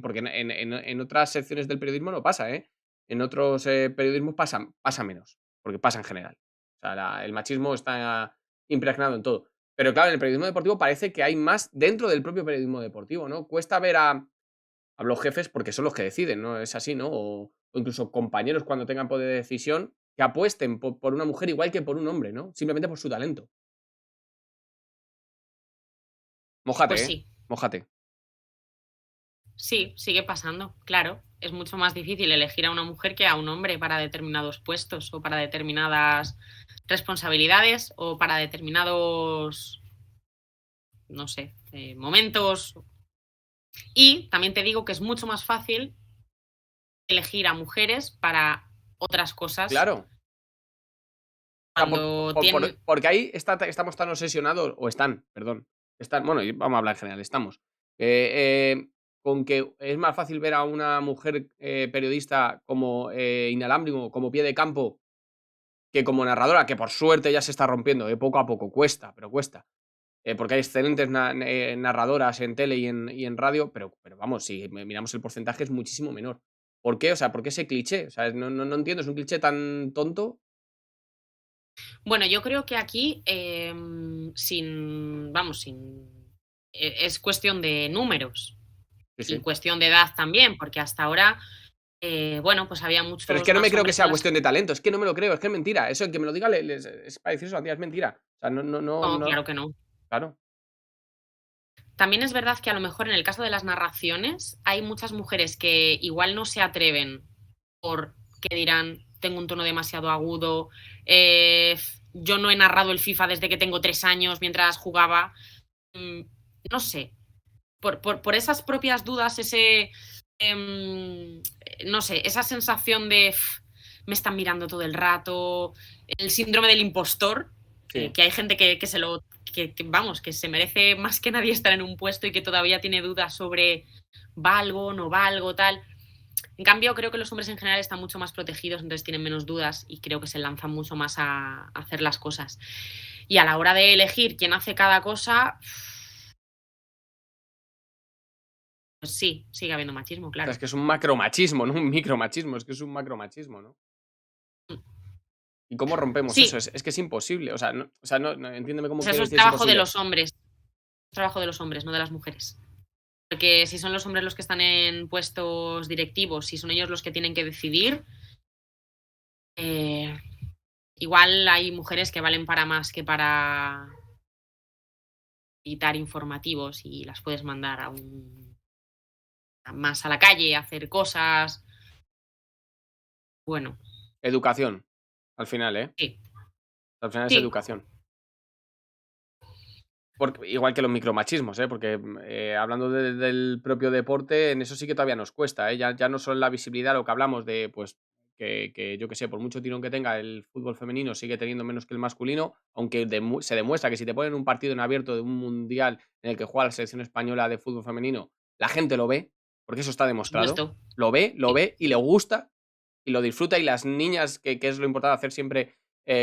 porque en otras secciones del periodismo no pasa, ¿eh? En otros periodismos pasa menos, porque pasa en general. O sea, el machismo está impregnado en todo. Pero claro, en el periodismo deportivo parece que hay más dentro del propio periodismo deportivo, ¿no? Cuesta ver a los jefes porque son los que deciden, ¿no? Es así, ¿no? O incluso compañeros cuando tengan poder de decisión que apuesten por una mujer igual que por un hombre, ¿no? Simplemente por su talento. Mójate, Pues ¿eh? sí, Mójate. sí, sigue pasando, claro. Es mucho más difícil elegir a una mujer que a un hombre para determinados puestos o para determinadas responsabilidades o para determinados, no sé, momentos. Y también te digo que es mucho más fácil elegir a mujeres para otras cosas Claro. O sea, cuando tienen... porque ahí estamos tan obsesionados, o están, perdón, están, bueno, y vamos a hablar en general, estamos, con que es más fácil ver a una mujer periodista como inalámbrico, como pie de campo, que como narradora, que por suerte ya se está rompiendo, poco a poco, cuesta, pero cuesta. Porque hay excelentes narradoras en tele y en radio, pero vamos, si miramos el porcentaje es muchísimo menor. ¿Por qué? O sea, ¿por qué ese cliché? O sea, no entiendo, es un cliché tan tonto. Bueno, yo creo que aquí, es cuestión de números Sí, y sí. cuestión de edad también, porque hasta ahora, bueno, pues había Pero es muchos que no me más creo que hombres en sea las... cuestión de talento, es que no me lo creo, es que es mentira. Eso, el que me lo diga es para decir eso, tía, es mentira. O sea, No, claro que no. claro. También es verdad que a lo mejor en el caso de las narraciones hay muchas mujeres que igual no se atreven porque dirán, tengo un tono demasiado agudo, yo no he narrado el FIFA desde que tengo 3 años mientras jugaba, mm, no sé, por esas propias dudas, no sé, esa sensación de me están mirando todo el rato, el síndrome del impostor, Sí. que hay gente que se lo, vamos, que se merece más que nadie estar en un puesto y que todavía tiene dudas sobre valgo, no valgo, tal. En cambio, creo que los hombres en general están mucho más protegidos, entonces tienen menos dudas y creo que se lanzan mucho más a hacer las cosas. Y a la hora de elegir quién hace cada cosa, pues sí, sigue habiendo machismo, O sea, es claro. que es un macromachismo, no un micromachismo, es que es un macromachismo, ¿no? ¿Y cómo rompemos eso? Sí, Es que es imposible. O sea, entiéndeme cómo pues eso quiero es decir es trabajo de imposible. los hombres, trabajo de los hombres, no de las mujeres. Porque si son los hombres los que están en puestos directivos, si son ellos los que tienen que decidir, eh, igual hay mujeres que valen para más que para editar informativos y las puedes mandar más a la calle, a hacer cosas. Bueno, Educación, al final, ¿eh? sí, Al final es sí, educación. Igual que los micromachismos, ¿eh? Porque hablando del propio deporte, en eso sí que todavía nos cuesta, ¿eh? Ya no solo en la visibilidad, lo que hablamos de, pues, que yo que sé, por mucho tirón que tenga, el fútbol femenino sigue teniendo menos que el masculino, aunque se demuestra que si te ponen un partido en abierto de un mundial en el que juega la selección española de fútbol femenino, la gente lo ve, porque eso está por demostrado. supuesto. Lo Sí, ve y le gusta y lo disfruta. Y las niñas, que es lo importante, hacer siempre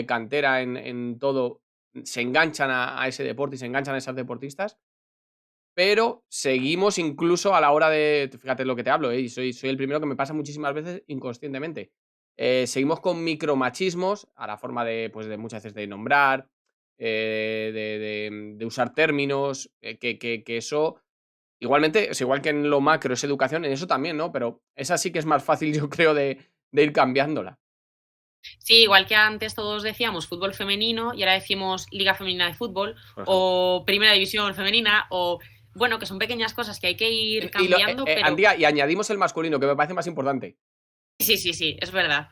cantera en todo, se enganchan a ese deporte y se enganchan a esas deportistas, pero seguimos incluso a la hora de, fíjate lo que te hablo, y soy el primero que me pasa muchísimas veces inconscientemente. Seguimos con micromachismos a la forma de, pues, de muchas veces de nombrar, de usar términos, que eso, igualmente, es igual que en lo macro es educación, en eso también, ¿no? Pero esa sí que es más fácil, yo creo, de ir cambiándola, sí, igual que antes todos decíamos fútbol femenino y ahora decimos Liga Femenina de Fútbol por ejemplo. o Primera División Femenina o, bueno, que son pequeñas cosas que hay que ir Y cambiando, pero Andía, y añadimos el masculino, que me parece más importante. sí, sí, sí, es verdad,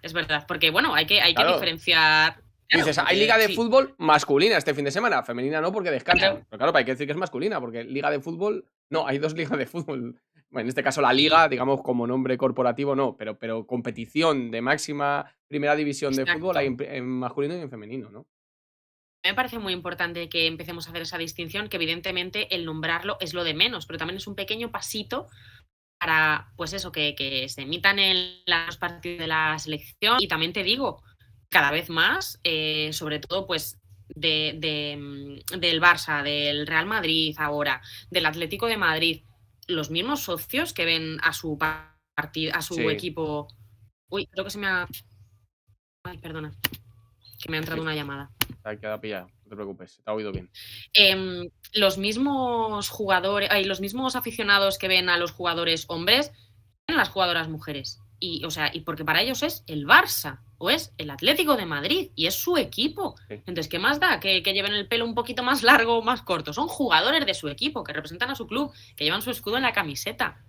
porque bueno, hay que Claro, diferenciar, tú claro, dices, hay porque liga de sí, fútbol masculina este fin de semana, femenina no, porque claro, descansan. Pero claro, hay que decir que es masculina, porque liga de fútbol, no, hay dos ligas de fútbol. Bueno, en este caso la y liga, digamos, como nombre corporativo, no, pero competición de máxima primera división de fútbol hay exacto. en masculino y en femenino, ¿no? Me parece muy importante que empecemos a hacer esa distinción, que evidentemente el nombrarlo es lo de menos, pero también es un pequeño pasito para, pues eso, que se emitan en los partidos de la selección. Y también te digo, cada vez más, sobre todo, pues del Barça, del Real Madrid ahora, del Atlético de Madrid, los mismos socios que ven a su partido, a su Sí, equipo. Uy, creo que se me ha. Ay, perdona, que me ha entrado tranquilo, una llamada. te ha quedado pillado, no te preocupes, te ha oído bien. Los mismos jugadores, los mismos aficionados que ven a los jugadores hombres, ven a las jugadoras mujeres. Y, o sea, y porque para ellos es el Barça o es el Atlético de Madrid y es su equipo. Sí. Entonces, ¿qué más da que lleven el pelo un poquito más largo o más corto? Son jugadores de su equipo, que representan a su club, que llevan su escudo en la camiseta.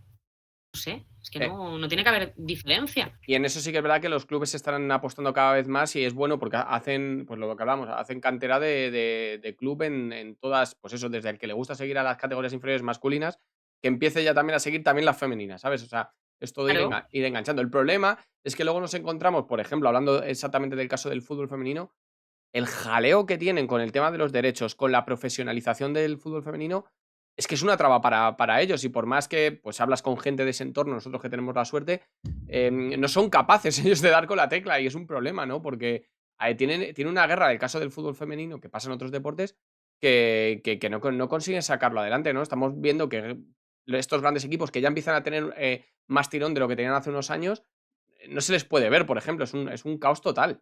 No sé, es que Eh, no tiene que haber diferencia. Y en eso sí que es verdad que los clubes están apostando cada vez más y es bueno porque hacen, pues lo que hablamos, hacen cantera de club en todas, pues eso, desde el que le gusta seguir a las categorías inferiores masculinas, que empiece ya también a seguir también las femeninas, ¿sabes? O sea, es todo ir, Claro, ir enganchando. El problema es que luego nos encontramos, por ejemplo, hablando exactamente del caso del fútbol femenino, el jaleo que tienen con el tema de los derechos, con la profesionalización del fútbol femenino, es que es una traba para ellos. Y por más que pues hablas con gente de ese entorno, nosotros que tenemos la suerte, no son capaces ellos de dar con la tecla y es un problema, ¿no? Porque tienen una guerra del caso del fútbol femenino que pasa en otros deportes que no consiguen sacarlo adelante, ¿no? Estamos viendo que estos grandes equipos que ya empiezan a tener más tirón de lo que tenían hace unos años, no se les puede ver, por ejemplo, es un caos total.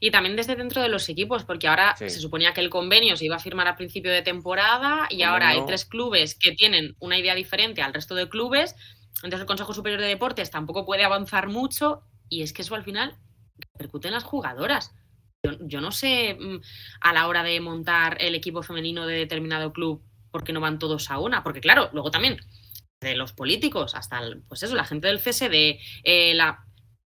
Y también desde dentro de los equipos, porque ahora se Sí, suponía que el convenio se iba a firmar a principio de temporada y ahora hay convenio, 3 clubes que tienen una idea diferente al resto de clubes, entonces el Consejo Superior de Deportes tampoco puede avanzar mucho y es que eso al final repercute en las jugadoras. Yo no sé, a la hora de montar el equipo femenino de determinado club, por qué no van todos a una, porque claro, luego también de los políticos hasta, pues eso, la gente del CSD,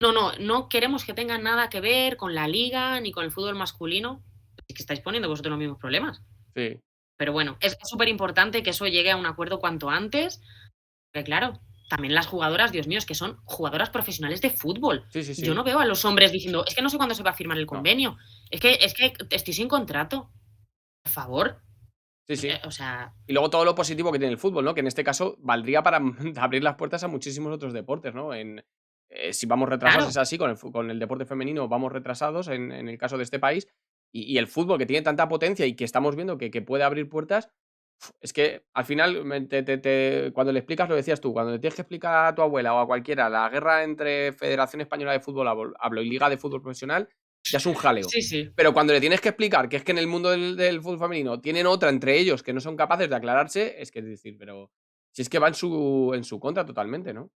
no queremos que tengan nada que ver con la liga ni con el fútbol masculino. Es que estáis poniendo vosotros los mismos problemas. sí, Pero bueno, es súper importante que eso llegue a un acuerdo cuanto antes, porque claro, también las jugadoras, Dios mío, es que son jugadoras profesionales de fútbol. sí, sí, Yo sí, no veo a los hombres diciendo, es que no sé cuándo se va a firmar el no, convenio, es que estoy sin contrato, por favor. sí, sí. O sea, Y luego todo lo positivo que tiene el fútbol, ¿no? Que en este caso valdría para abrir las puertas a muchísimos otros deportes, ¿no? Si vamos retrasados, es claro, así, con el deporte femenino vamos retrasados en el caso de este país, y el fútbol que tiene tanta potencia y que estamos viendo que puede abrir puertas, es que al final cuando le explicas, lo decías tú, cuando le tienes que explicar a tu abuela o a cualquiera la guerra entre Federación Española de Fútbol, hablo, y Liga de Fútbol Profesional, ya es un jaleo. sí, sí. Pero cuando le tienes que explicar que es que en el mundo del fútbol femenino tienen otra entre ellos que no son capaces de aclararse, es que es decir, pero si es que va en su contra totalmente, ¿no?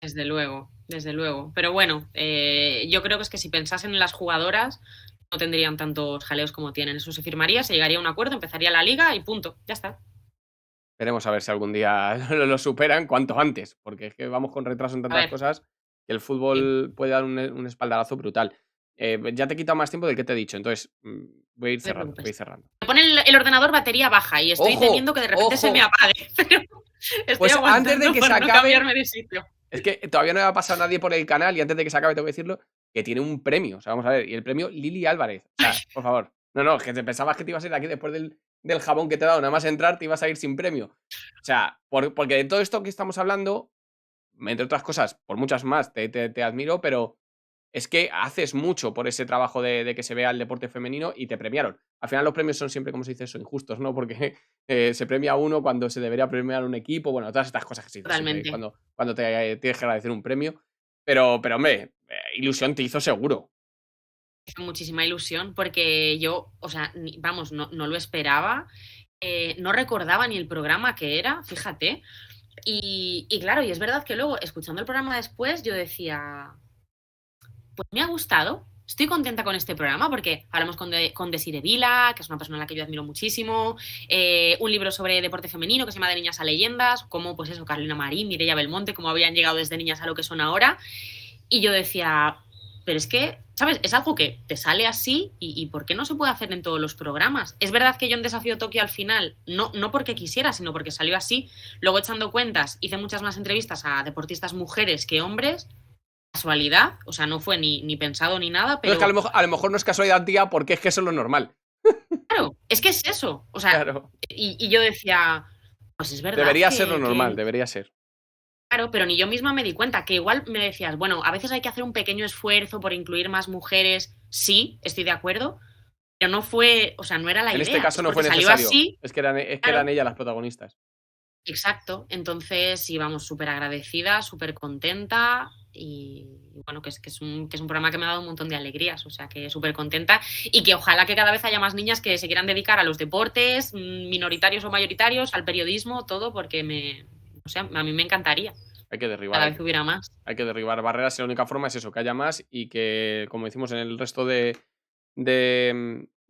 Desde luego, desde luego. Pero bueno, yo creo que es que si pensasen en las jugadoras, no tendrían tantos jaleos como tienen. Eso se firmaría, se llegaría a un acuerdo, empezaría la liga y punto. Ya está. Veremos a ver si algún día lo superan cuanto antes, porque es que vamos con retraso en A tantas ver, cosas que el sí, fútbol puede dar un espaldarazo brutal. Ya te he quitado más tiempo del que te he dicho, entonces voy a ir no te cerrando, voy a preocupes. ir cerrando. Me pone el ordenador batería baja y estoy ¡Ojo! temiendo que de repente se me ¡Ojo! apague, pero estoy Pues antes de aguantando que se por no acabe, cambiarme de sitio. es que todavía no me ha pasado nadie por el canal y antes de que se acabe tengo que decirlo, que tiene un premio. O sea, vamos a ver, y el premio Lili Álvarez. O sea, por favor. No, no, que te pensabas que te ibas a ir aquí después del jabón que te he dado, nada más entrar, te ibas a ir sin premio. O sea, porque de todo esto que estamos hablando, entre otras cosas, por muchas más, te admiro, pero es que haces mucho por ese trabajo de que se vea el deporte femenino y te premiaron. Al final los premios son siempre, como se dice eso, injustos, ¿no? Porque se premia a uno cuando se debería premiar a un equipo, bueno, todas estas cosas que se dice siempre Totalmente. cuando te tienes que agradecer un premio. Pero hombre, ilusión te hizo seguro. Hizo muchísima ilusión porque yo, o sea, vamos, no lo esperaba. No recordaba ni el programa que era, fíjate. Y claro, y es verdad que luego, escuchando el programa después, yo decía, pues me ha gustado, estoy contenta con este programa porque hablamos con Desire Vila, que es una persona a la que yo admiro muchísimo, un libro sobre deporte femenino que se llama De niñas a leyendas, como pues eso, Carolina Marín, Mireia Belmonte, cómo habían llegado desde niñas a lo que son ahora. Y yo decía, pero es que, ¿sabes? Es algo que te sale así y ¿por qué no se puede hacer en todos los programas? Es verdad que yo en Desafío Tokio al final, no porque quisiera, sino porque salió así. Luego echando cuentas, hice muchas más entrevistas a deportistas mujeres que hombres. Casualidad, o sea, no fue ni pensado ni nada, No, es que a lo pero mejor, a lo mejor no es casualidad, tía, porque es que eso es lo normal. claro, es que es eso. O sea, Claro. y yo decía, pues es verdad Debería ser lo normal, que debería ser. claro, pero ni yo misma me di cuenta que igual me decías, bueno, a veces hay que hacer un pequeño esfuerzo por incluir más mujeres. Sí, estoy de acuerdo, pero no fue, o sea, no era la En este idea, caso es no porque fue salió necesario. así, Es que eran claro, ellas las protagonistas. exacto. Entonces íbamos súper agradecida, súper contenta y bueno, que es un programa que me ha dado un montón de alegrías, o sea, que súper contenta y que ojalá que cada vez haya más niñas que se quieran dedicar a los deportes, minoritarios o mayoritarios, al periodismo, todo, porque o sea, a mí me encantaría, Hay que derribar, cada hay vez que, hubiera más. hay que derribar barreras y la única forma es eso, que haya más y que, como decimos en el resto de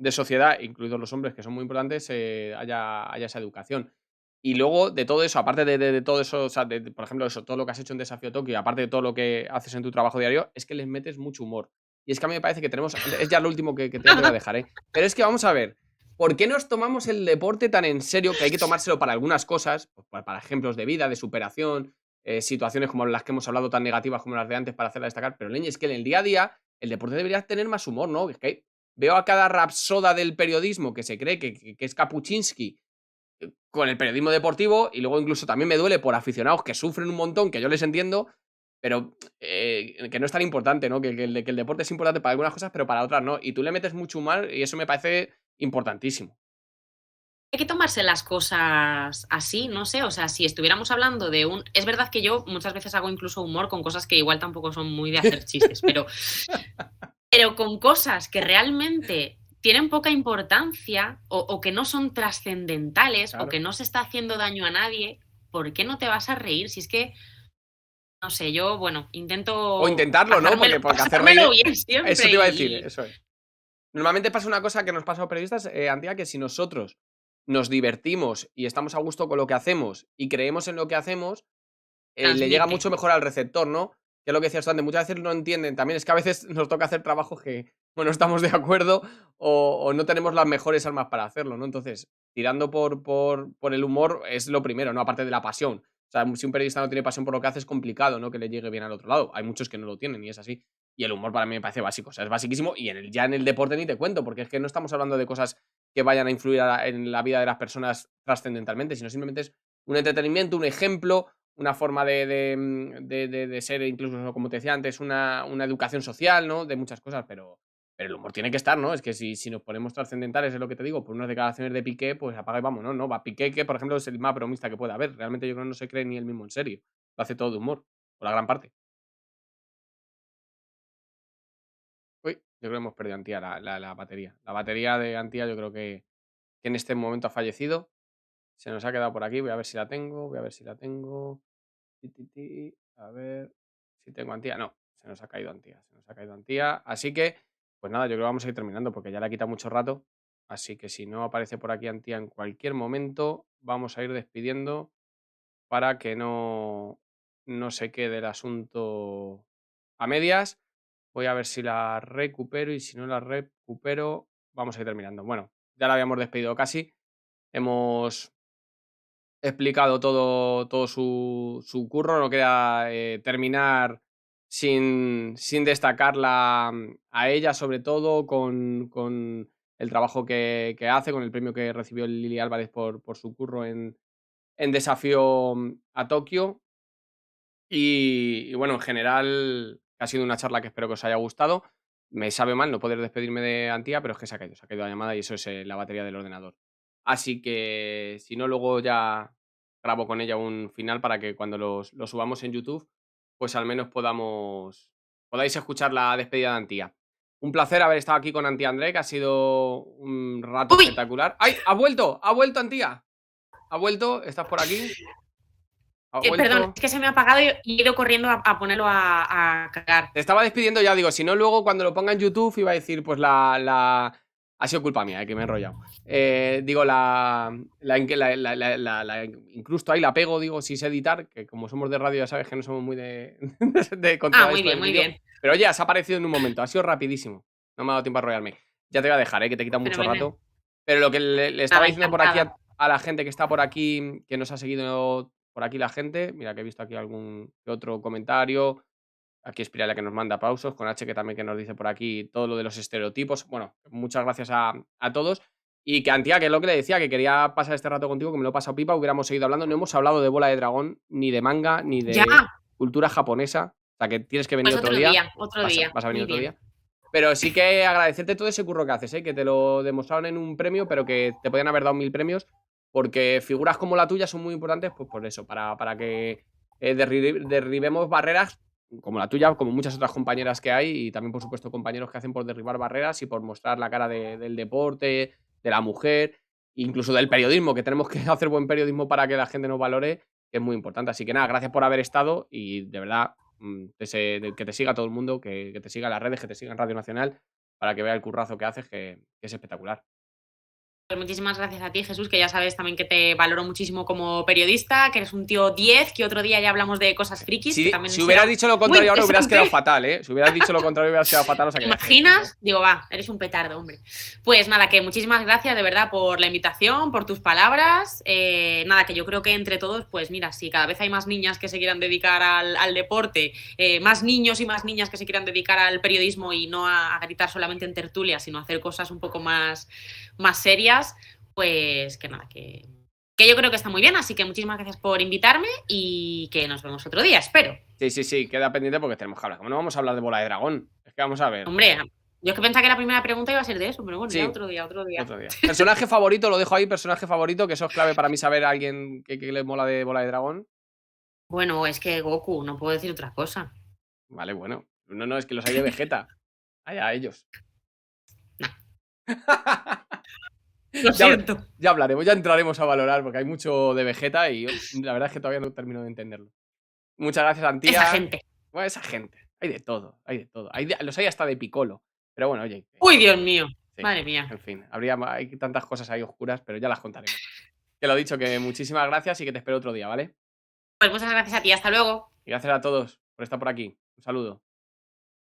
sociedad, incluidos los hombres, que son muy importantes, haya esa educación. Y luego, de todo eso, aparte de todo eso, o sea, por ejemplo, eso, todo lo que has hecho en Desafío Tokio, aparte de todo lo que haces en tu trabajo diario, es que les metes mucho humor. Y es que a mí me parece que tenemos, es ya lo último que ya te voy a dejar, ¿eh? Pero es que vamos a ver, ¿por qué nos tomamos el deporte tan en serio que hay que tomárselo para algunas cosas, pues, para ejemplos de vida, de superación, situaciones como las que hemos hablado tan negativas como las de antes para hacerla destacar, pero leñe, es que en el día a día el deporte debería tener más humor, ¿no? Es que veo a cada rapsoda del periodismo que se cree que es Kapuczynski con el periodismo deportivo y luego incluso también me duele por aficionados que sufren un montón, que yo les entiendo, pero que no es tan importante, ¿no? Que el deporte es importante para algunas cosas, pero para otras no. Y tú le metes mucho humor y eso me parece importantísimo. Hay que tomarse las cosas así, no sé, o sea, si estuviéramos hablando de un... Es verdad que yo muchas veces hago incluso humor con cosas que igual tampoco son muy de hacer chistes, pero con cosas que realmente tienen poca importancia o que no son trascendentales o Claro. que no se está haciendo daño a nadie, ¿por qué no te vas a reír? Si es que, no sé, yo, bueno, O intento intentarlo, ¿no? Porque hacer pasármelo reír. bien Eso siempre te iba a decir, y eso es. Normalmente pasa una cosa que nos pasa a los periodistas, Antía, que si nosotros nos divertimos y estamos a gusto con lo que hacemos y creemos en lo que hacemos, le llega transmite. mucho mejor al receptor, ¿no? Que es lo que decías tú antes, muchas veces no entienden. También es que a veces nos toca hacer trabajos que bueno, no estamos de acuerdo o no tenemos las mejores armas para hacerlo, ¿no? Entonces, tirando por el humor es lo primero, ¿no? Aparte de la pasión. O sea, si un periodista no tiene pasión por lo que hace, es complicado, ¿no? Que le llegue bien al otro lado. Hay muchos que no lo tienen y es así. Y el humor para mí me parece básico, o sea, es basiquísimo. Y ya en el deporte ni te cuento, porque es que no estamos hablando de cosas que vayan a influir en la vida de las personas trascendentalmente, sino simplemente es un entretenimiento, un ejemplo, una forma de ser, incluso, como te decía antes, una educación social, ¿no? De muchas cosas, pero el humor tiene que estar, ¿no? Es que si nos ponemos trascendentales, es lo que te digo, por unas declaraciones de Piqué, pues apaga y vámonos, ¿no? Va Piqué, que por ejemplo es el más bromista que puede haber. Realmente yo creo que no se cree ni él mismo en serio. Lo hace todo de humor, por la gran parte. Uy, yo creo que hemos perdido a Antía la batería. La batería de Antía yo creo que en este momento ha fallecido. Se nos ha quedado por aquí. Voy a ver si la tengo. Voy a ver si la tengo. A ver si tengo Antía. No, se nos ha caído Antía. Se nos ha caído Antía. Así que, pues nada, yo creo que vamos a ir terminando porque ya le ha quitado mucho rato. Así que si no aparece por aquí Antía en cualquier momento, vamos a ir despidiendo para que no se quede el asunto a medias. Voy a ver si la recupero y si no la recupero, vamos a ir terminando. Bueno, ya la habíamos despedido casi. Hemos explicado todo su curro. No queda terminar sin destacarla a ella, sobre todo con el trabajo que hace, con el premio que recibió Lili Álvarez por su curro en Desafío a Tokio. Y bueno, en general ha sido una charla que espero que os haya gustado. Me sabe mal no poder despedirme de Antía, pero es que se ha caído la llamada y eso es la batería del ordenador. Así que si no, luego ya grabo con ella un final para que cuando lo subamos en YouTube, pues al menos podáis escuchar la despedida de Antía. Un placer haber estado aquí con Antía André, que ha sido un rato ¡Uy! espectacular. ¡Ay! ¡Ha vuelto! ¡Ha vuelto Antía! ¿Ha vuelto? ¿Estás por aquí? ¿Ha Perdón, vuelto? es que se me ha apagado y he ido corriendo a ponerlo a cargar. Te estaba despidiendo ya, digo, si no, luego cuando lo ponga en YouTube iba a decir, pues ha sido culpa mía, que me he enrollado. Digo, la incrusto ahí, la pego, digo, si sé editar, que como somos de radio ya sabes que no somos muy de Ah, controlar muy esto bien, del muy vídeo. bien. Pero oye, has aparecido en un momento, ha sido rapidísimo. No me ha dado tiempo a enrollarme. Ya te voy a dejar, que te quita mucho Fenomenal. rato. Pero lo que le estaba Nada, diciendo por aquí encantada. a la gente que está por aquí, que nos ha seguido por aquí la gente, mira que he visto aquí algún que otro comentario. Aquí es Piralia que nos manda pausos, con H que también que nos dice por aquí todo lo de los estereotipos. Bueno, muchas gracias a todos. Y que Antía, que es lo que le decía, que quería pasar este rato contigo, que me lo he pasado pipa, hubiéramos seguido hablando. No hemos hablado de Bola de Dragón, ni de manga, ni Ya, de cultura japonesa. O sea, que tienes que venir pues otro día. otro día. Vas a venir Muy otro bien. día. Pero sí que agradecerte todo ese curro que haces, que te lo demostraron en un premio, pero que te podían haber dado 1000 premios, porque figuras como la tuya son muy importantes, pues por eso, para que derribemos barreras como la tuya, como muchas otras compañeras que hay, y también, por supuesto, compañeros que hacen por derribar barreras y por mostrar la cara del deporte, de la mujer, incluso del periodismo, que tenemos que hacer buen periodismo para que la gente nos valore, que es muy importante. Así que nada, gracias por haber estado y de verdad, que te siga todo el mundo, que te siga en las redes, que te siga en Radio Nacional, para que vea el currazo que haces, que es espectacular. Pues muchísimas gracias a ti, Jesús, que ya sabes también que te valoro muchísimo como periodista, que eres un tío 10, que otro día ya hablamos de cosas frikis, que también Si hubieras será dicho lo muy contrario ahora, hubieras quedado interesante. fatal, ¿eh? Si hubieras dicho lo contrario, hubieras quedado fatal, o sea ¿Te que ya está dicho, ¿eh? imaginas? Digo, va, eres un petardo, hombre. Pues nada, que muchísimas gracias de verdad por la invitación, por tus palabras. Nada, que yo creo que entre todos, pues mira, si cada vez hay más niñas que se quieran dedicar al deporte, más niños y más niñas que se quieran dedicar al periodismo y no a gritar solamente en tertulias, sino a hacer cosas un poco más serias, pues que nada, que yo creo que está muy bien. Así que muchísimas gracias por invitarme y que nos vemos otro día, espero. Sí, queda pendiente porque tenemos que hablar. Como no vamos a hablar de Bola de Dragón, es que vamos a ver. Hombre, Yo es que pensaba que la primera pregunta iba a ser de eso, pero bueno, Sí, ya otro día, otro día. otro día. Personaje favorito, lo dejo ahí, personaje favorito, que eso es clave para mí saber a alguien que le mola de Bola de Dragón. Bueno, es que Goku, no puedo decir otra cosa. Vale, bueno. No, no, es que los hay de Vegeta. Allá ellos. No, lo Ya, siento. ya hablaremos, ya entraremos a valorar, porque hay mucho de Vegeta y la verdad es que todavía no termino de entenderlo. Muchas gracias, Esa Antía. gente. Bueno, esa gente. Hay de todo, hay de todo. Los hay hasta de Piccolo. Pero bueno, oye, Uy, Dios mío. sí, Madre mía. en fin. Hay tantas cosas ahí oscuras, pero ya las contaremos. Que lo dicho, que muchísimas gracias y que te espero otro día, ¿vale? Pues muchas gracias a ti, hasta luego. Y gracias a todos por estar por aquí. Un saludo.